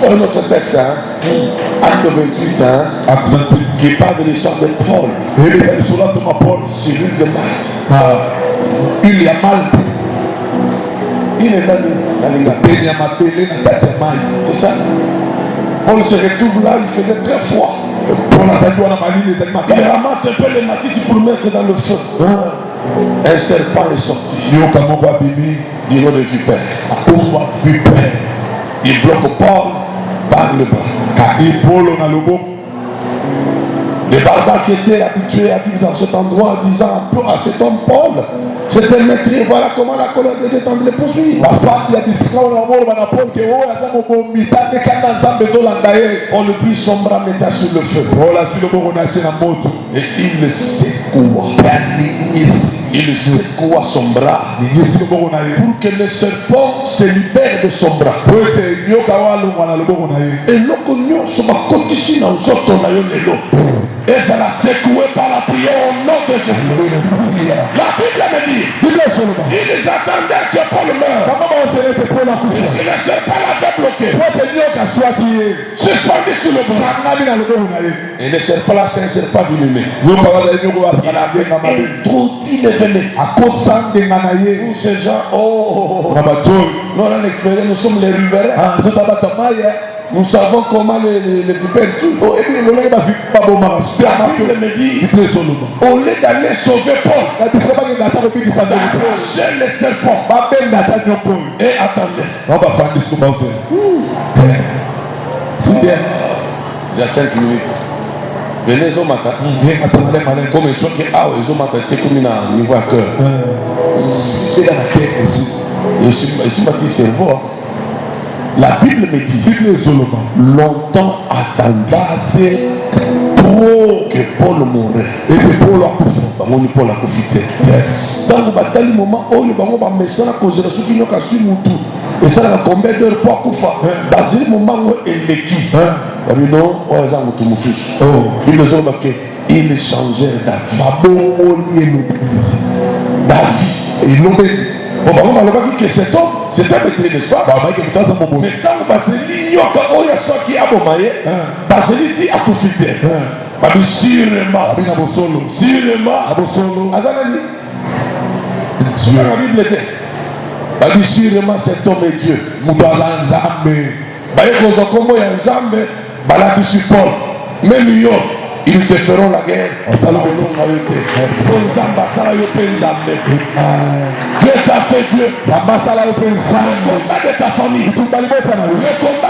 un autre texte, Acte 28, qui parle de l'histoire de Paul. Sur l'île de Malte. Il y a Malte. Il est allé. C'est ça. Paul se retrouve là, il faisait très froid. Il ramasse un peu les matites pour mettre dans le feu. Un serpent est sorti. Du nom de vipère. Il bloque Paul par le bras. Les barbares qui étaient habitués à vivre dans cet endroit disant à cet homme Paul, c'est un meurtrier, voilà comment la colère de Dieu tente de le poursuivre. On le prit son bras, mettait sur le feu. Et il le secoua. Il secoua son bras pour que le serpent se libère de son bras. Et l'okonyo se côté ici dans le et ça l'a secoué par la prière au nom de Jésus. La Bible me dit, ils attendaient que Paul meure. Si le serpent l'avait bloqué, suspendu sur le bras. Et le serpent là, c'est un serpent venimeux. Il avait introduit le venin. Nous, ces gens, nous, on a l'expérience, nous sommes les riverains. Nous savons comment les vipères tuent. Et puis la Bible me dit, au lieu d'aller sauver Paul, attacher les serpents et attendez. C'est bien. J'ai 5 minutes. Venez au matin. Comme ils sont qui ils ont matin, c'est comme un niveau à cœur. Je suis parti cerveau. La Bible me dit, longtemps attendait pour que Paul mourait. Et que Paul a profité. Dans le bataille, moment où il va me faire la cause de la souffrance, et ça, la combien d'heures pour Koufa. Dans le moment où il est qui, il changeait d'avis. Et l'homme que cet homme, c'est un maître de soi. Mais quand Basili dit à profiter. Sûrement, sûrement cet homme est Dieu. Même yo, Ils te feront la guerre. Dieu t'a fait Dieu. Le combat combat de ta famille. Le combat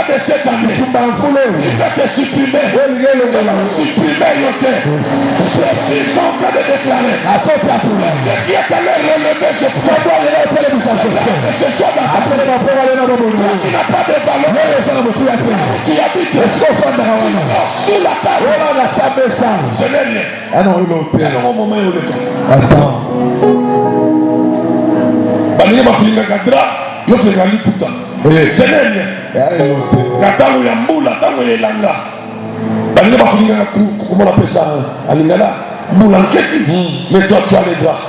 de cette année. Il va te supprimer. Supprimer le cœur. Je suis en train de déclarer. Qui est allé relever ce pouvoir. Ce soit dans ta vie. Qui n'a pas de valeur. Qui habite sous la table. Je n'ai rien. Ah non, il a Un moment où le cas. Attends. Balinga bafilinga dra yo feka liputa. Je n'ai rien. Katango ya mbula, tango ya elanga. Balinga bafilinga comment on appelle ça à Lingala. Mbula nketi. Mais toi tu as les draps.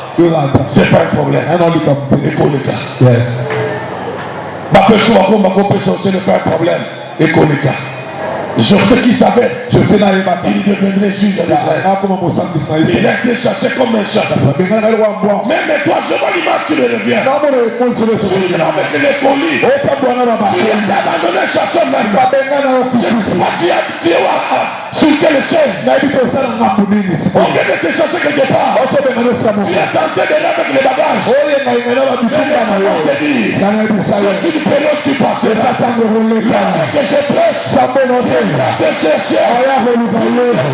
C'est pas un problème. Écoute les gars. Yes. Ce n'est pas un problème. Écoute les gars. Je sais qui savait. Il deviendrait juge. Il a été chassé comme un chat. Même toi, je vois l'image, tu le reviens. Avec les colis. Tu as abandonné le chasseur même. Tu es sur quelle chaise? On vient de te chasser quelque part. Tu es tenté de là avec les bagages. C'est une période qui passe. Que je presse. De chercher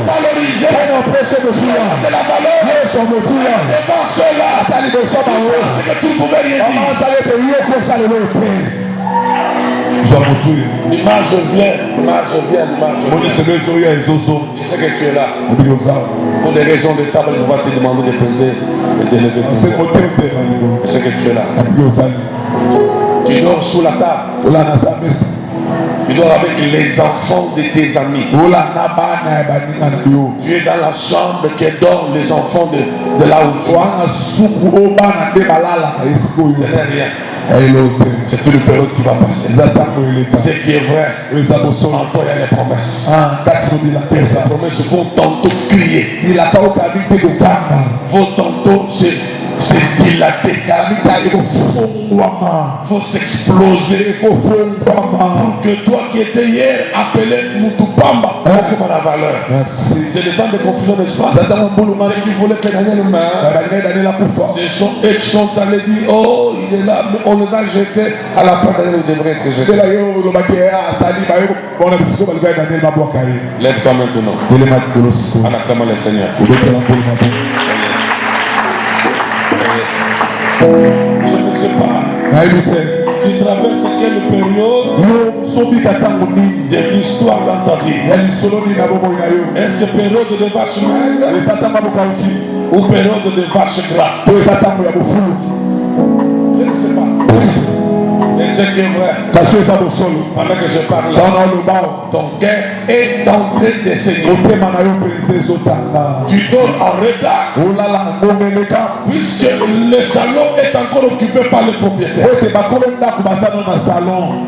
valoriser de la valeur devant ceux-là parce que tu ne pouvais rien dire. L'image vient. Je sais que tu es là. Pour des raisons de table, je vais te demander de peser et de lever tes mains. Je sais que tu es là. Tu dors sous la table. Tu dors avec les enfants de tes amis. Tu es dans la chambre qui dort les enfants de là où tu es. C'est rien. C'est une période qui va passer. Ce qui est vrai, en toi il y a les promesses. Ces promesses vont tantôt crier. Vont tantôt se dilater. Faut s'exploser. Pour que toi qui étais hier appelé Moutupamba, comme la valeur. C'est le temps de confusion, n'est-ce pas? Ceux qui voulaient te gagner le main, ce sont eux qui sont allés dire, oh, il est là, mais on les a jetés à la fin d'année, ils devraient être jetés. Lève-toi maintenant. En acclamant le Seigneur. Je ne sais pas. Tu traverses quelle période de l'histoire dans ta vie? Est-ce période de vache maigre ou période de vache gras? Je ne sais pas. Mais ce qui est vrai, pendant que je parle là, ton cœur est en train de saigner. Tu dors en retard, puisque le salon est encore occupé par le propriétaire.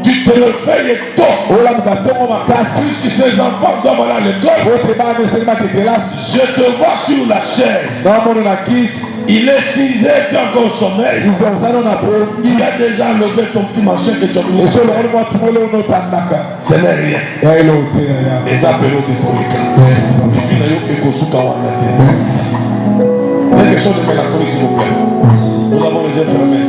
Tu te réveilles tôt, puisque ces enfants doivent aller à l'école. Je te vois sur la chaise. Il est 6 heures, tu as encore sommeil. Tu as déjà levé ton petit machin que tu as mis. Ce n'est rien. Les appels de Torika. Quelque chose de mélancolique, s'il vous plaît. Nous avons les yeux fermés.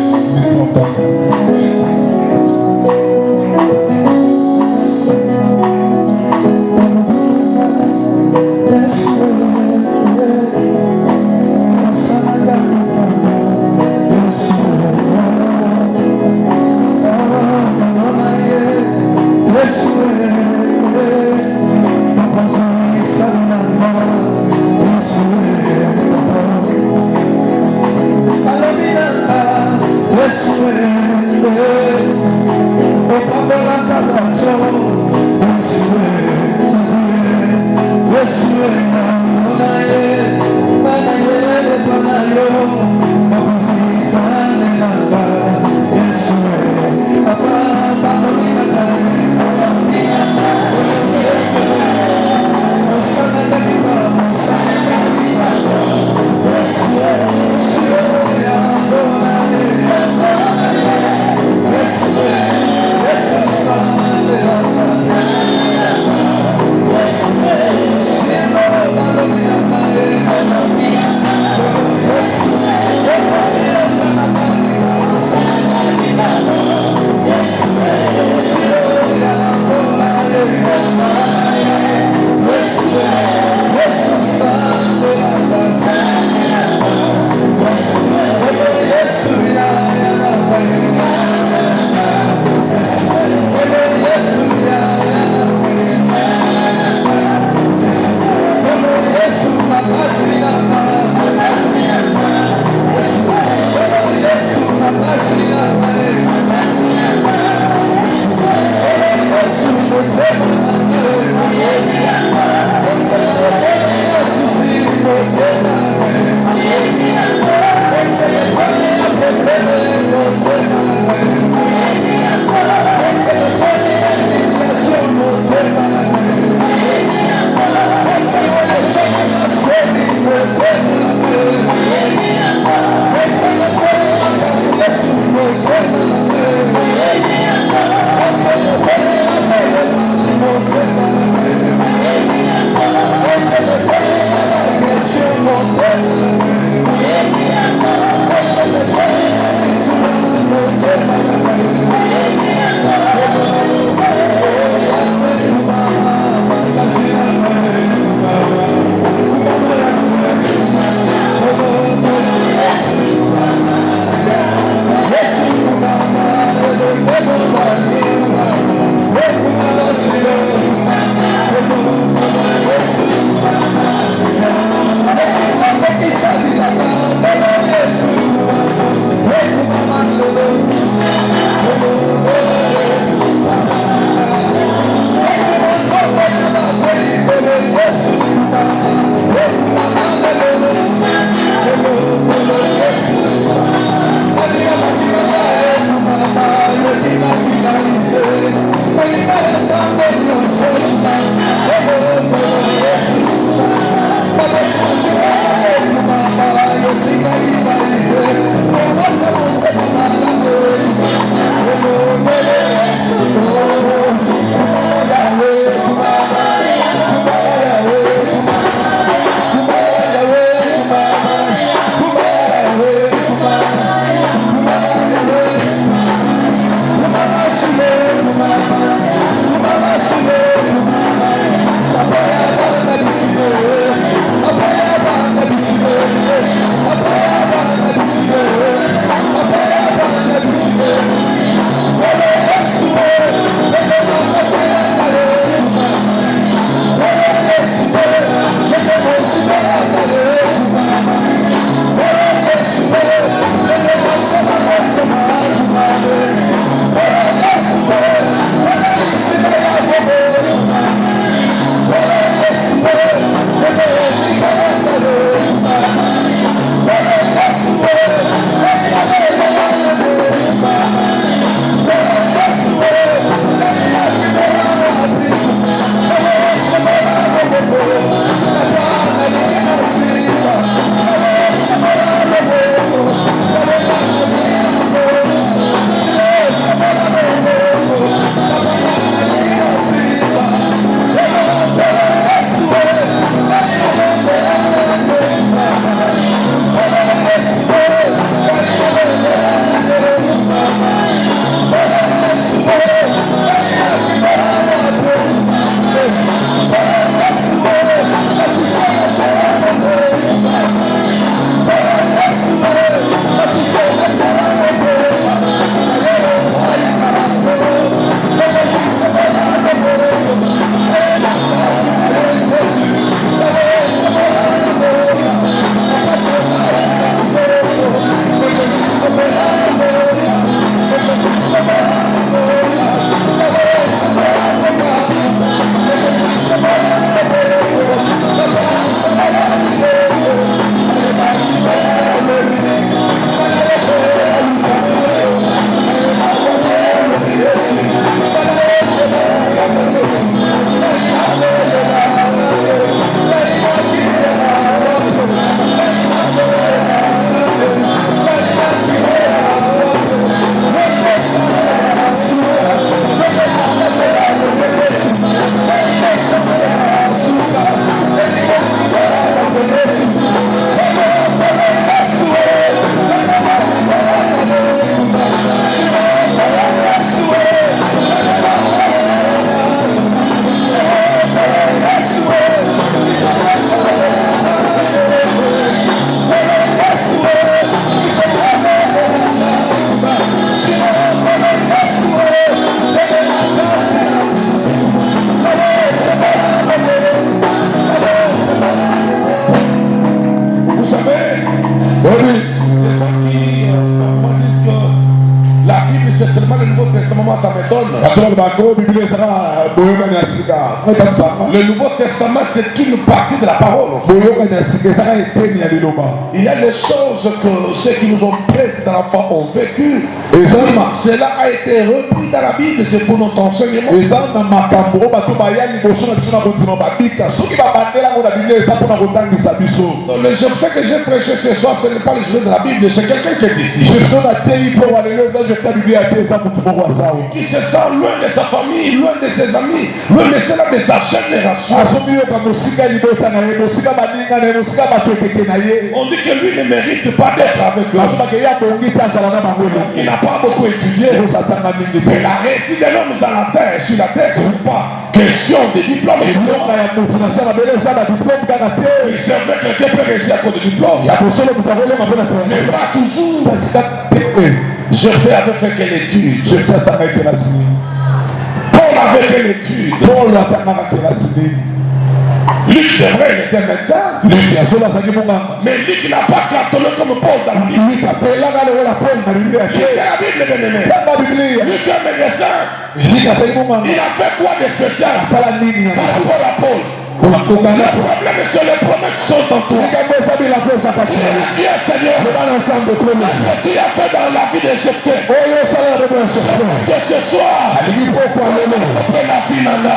s'étonne. Le Nouveau Testament, c'est une partie de la parole. Il y a des choses que ceux qui nous ont prêtés dans la foi ont vécu. Cela a été repris dans la Bible, c'est pour notre enseignement. Le Jephthé que j'ai prêché ce soir, ce n'est pas le Jephthé de la Bible, c'est quelqu'un qui est ici. Qui se sent loin de sa famille, loin de ses amis, loin de cela de sa génération. On dit que lui ne mérite pas d'être avec eux. Il n'a pas beaucoup étudié. Mais la réussite de l'homme dans la terre, sur la terre, ce n'est pas question de diplôme. Il servait quelqu'un peut réussir à cause de diplôme. Mais pas toujours. Jephthé avait fait quelle étude? Paul avait quelle étude? Luc, c'est vrai, il était médecin. Mais Luc n'a pas cartonné comme Paul dans la Bible. Il était la Bible, bien-aimé. Luc est médecin. Il a fait quoi de spécial par rapport à Paul? Le problème, c'est les promesses qui sont en toi. Bien, Seigneur, ce que tu as fait dans la vie de Jephthé. Que ce soit la finale.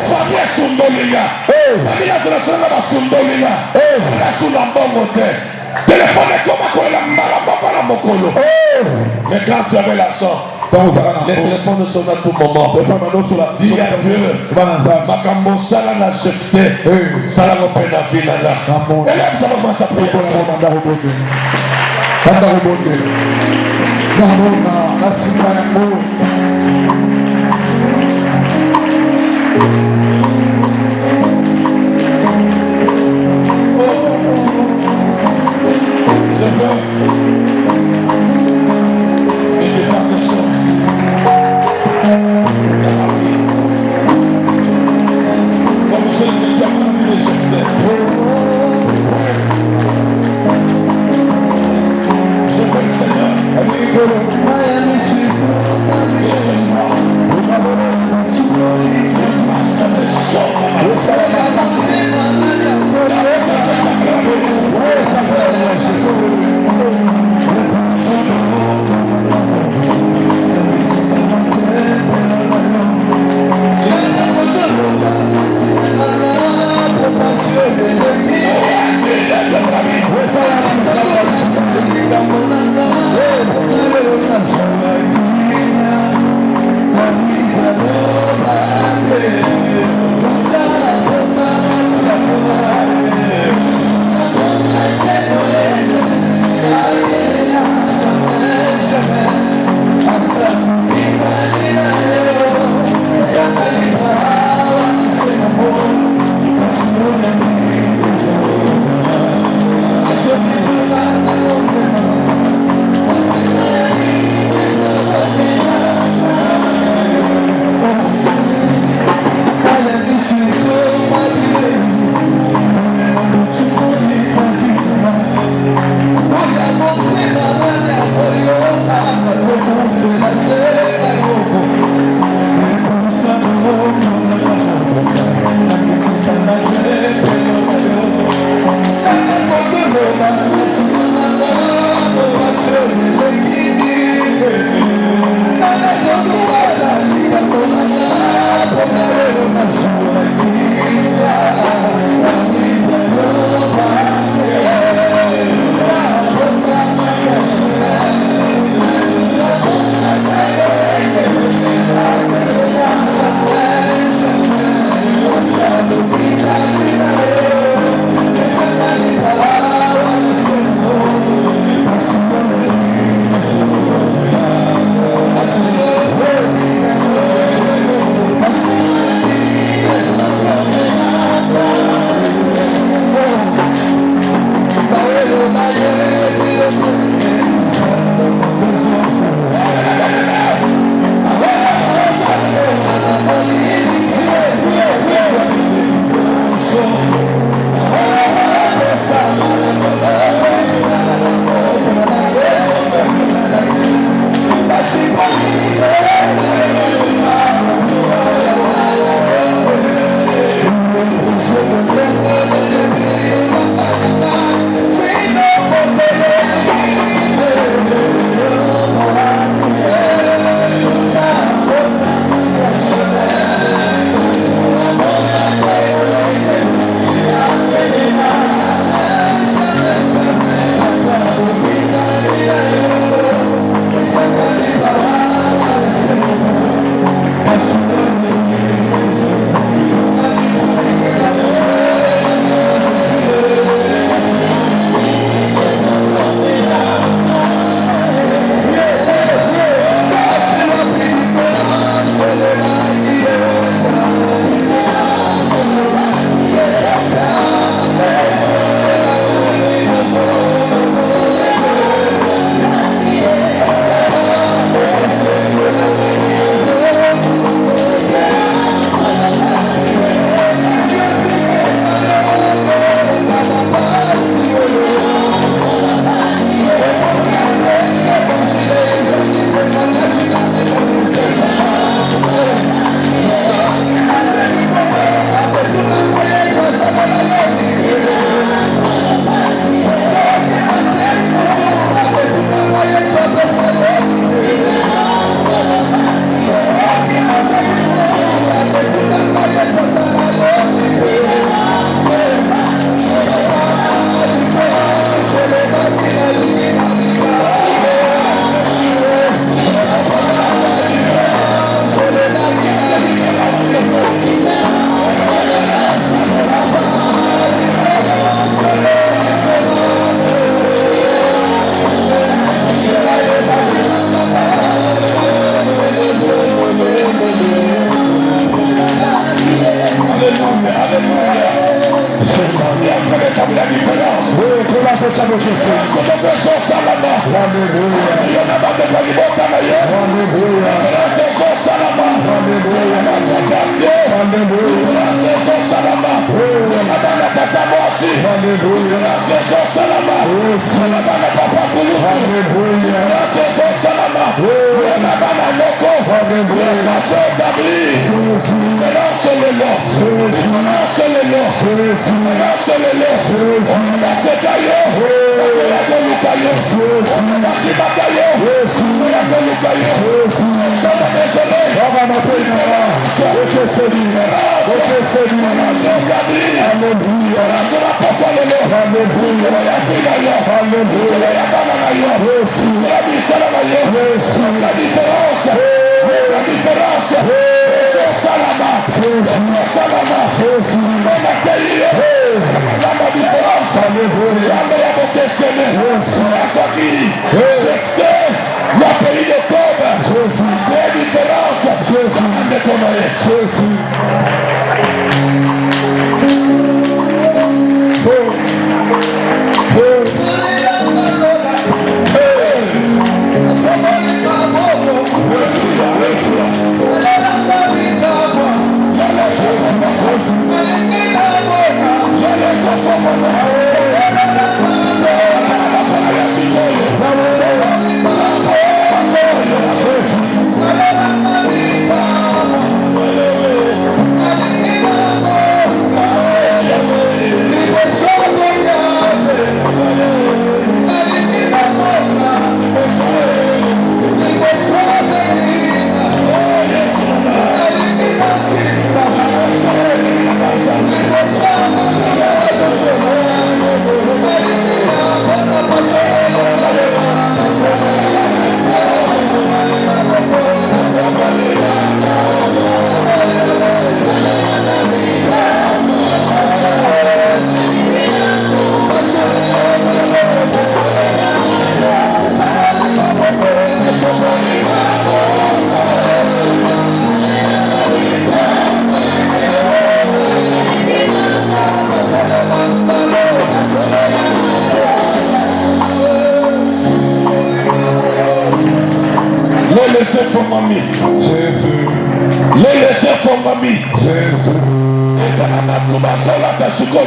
Famille Sundolinga. Famille Sundolinga Sundolinga. La Sundolinga. Téléphone comme la Marababa Mokolo. Mais quand tu avais l'argent, les téléphones sont à tout moment. Dis à Dieu, Makambo Sala na Jephthé, Sala Mopena Finala. Élève ça va s'appeler. Je veux et je fais des choses. Comme je l'ai dit à mon ami de Jephthé. Je veux le Seigneur.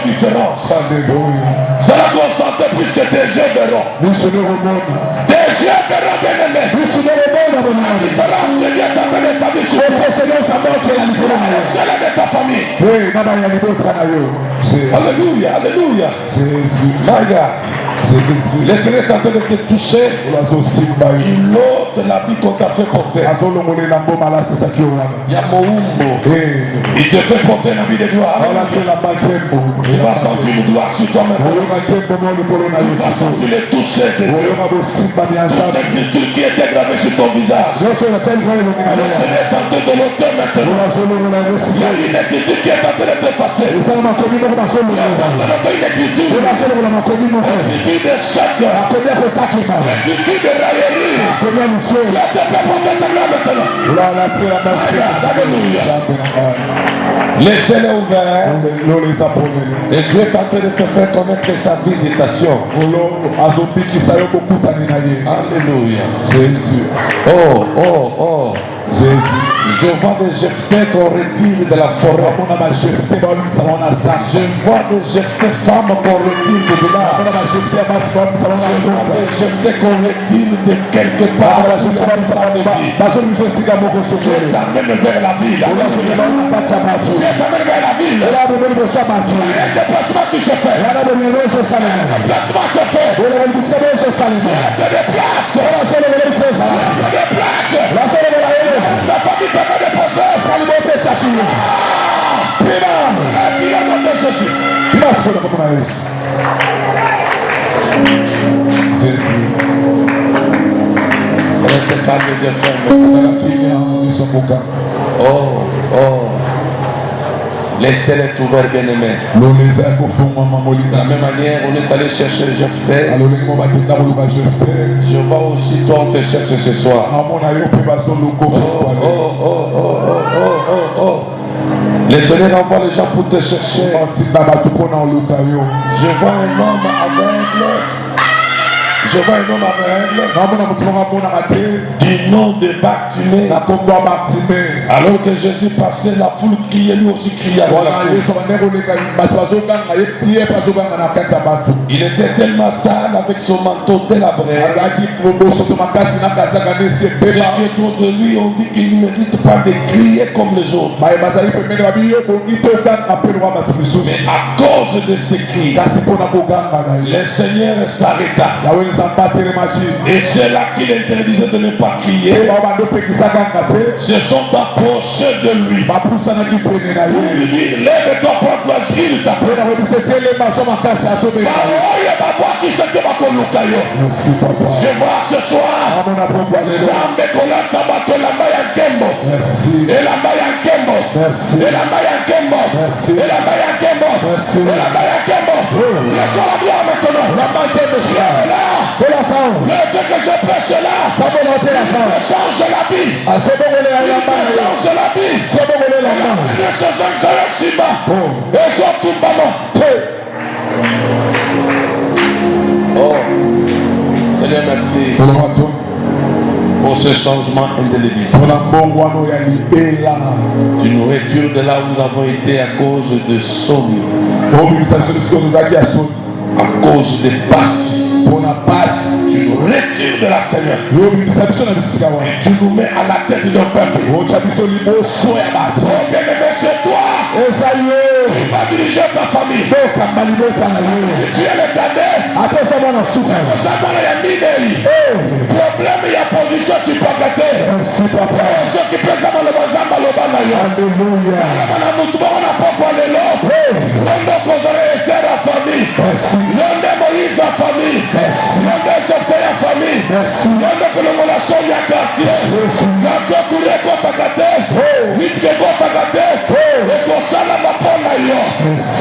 différence. Alléluia. Ça la concentre plus que des yeux verront. Nous sommes au monde. Des yeux verront bien aimés. Nous sommes au monde. La différence que Dieu t'a fait d'établir sur toi. C'est la de ta famille. Oui, Nana Yannibo. Alléluia, alléluia. Jésus. My God. Le Seigneur est en train de te toucher. L'eau de la vie qu'on t'a fait porter. Il y a Moumbo. Il te fait porter la vie de gloire. Il va sentir une gloire sur toi-même. Il va sentir le toucher de Dieu. L'écriture qui était gravée sur ton visage. Le Seigneur est en train de l'ôter maintenant. Il y a une écriture qui est en train de t'effacer. Il y a une écriture de chèque, l'écriture de raillerie. Là, tu peux porter ta gloire maintenant. Alléluia. Les ciels est ouvert. Et Dieu est en train de te faire connaître sa visitation. Alléluia. Jésus. Oh, oh, oh. Jésus. Je vois des Jephthé qu'on retire de la forêt. Je vois des Jephthé femmes qu'on retire de là. Je vois des Jephthé qu'on retire de quelque part. Je t'amène vers la ville. Je t'amène vers la ville. Le déplacement qui se fait. Le déplacement se fait. Je te déplace. La famille peut me déposer. Reste calme, Dieu frère. Oh, oh. Les ciels est ouvert, bien aimé. De la même manière, on est allé chercher Jephthé. Je vois aussi toi, on te cherche ce soir. Oh, oh, oh, oh, oh, oh. Le Seigneur envoie les gens pour te chercher. Je vois un homme aveugle. Je vois un homme aveugle du nom de Bartimée. Alors que Jésus passait, la foule criait, lui aussi criait. Il était tellement sale avec son manteau délabré. Ceux qui autour de lui ont dit qu'il ne mérite pas de crier comme les autres. Mais à cause de ces cris, le Seigneur s'arrêta. Et ceux-là qui l'interdisaient de ne pas crier se sont approchés de lui. Pour lui dire, lève-toi, prends-toi, il t'appelle. Je vois ce soir Zambe Kolata Bato la Mayankembo. Et la Mayankembo. Et la Mayankembo. Et la Mayankembo. Et la Mayankembo. Laisse-moi la gloire maintenant. La Mayankembo. Le Dieu que je prêche là. Change la vie. Change la vie. Et soit tout maman. Oh, Seigneur, merci pour ce changement indélébile. Tu nous retires de là où nous avons été à cause de somme, à cause de passe. Tu nous retires de la Seigneur. Tu nous mets à la tête de ton peuple. Oh, bien-aimé, c'est toi. Il va diriger ta famille. Tu es le cadet. Problème, il y a position, tu peux gâter. Ceux qui pèsent dans le bazar, on n'a pas parlé là. On a posé la famille. On a Moïse la famille. On a Jephthé la famille. On a que le relation y a quartier. Quartier courir pour ta gâter. Vite que pour ta gâter. Et pour ça, la mapona yo.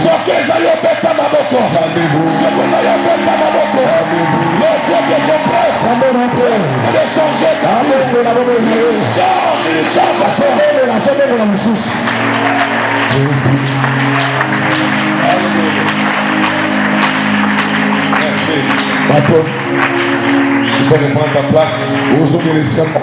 So que ça y est, bête à ma boko. C'est pour ça y est, bête à ma boko. Le Dieu que je presse. De changer ta vie. Il change à toi. Merci. Tu peux reprendre ta place.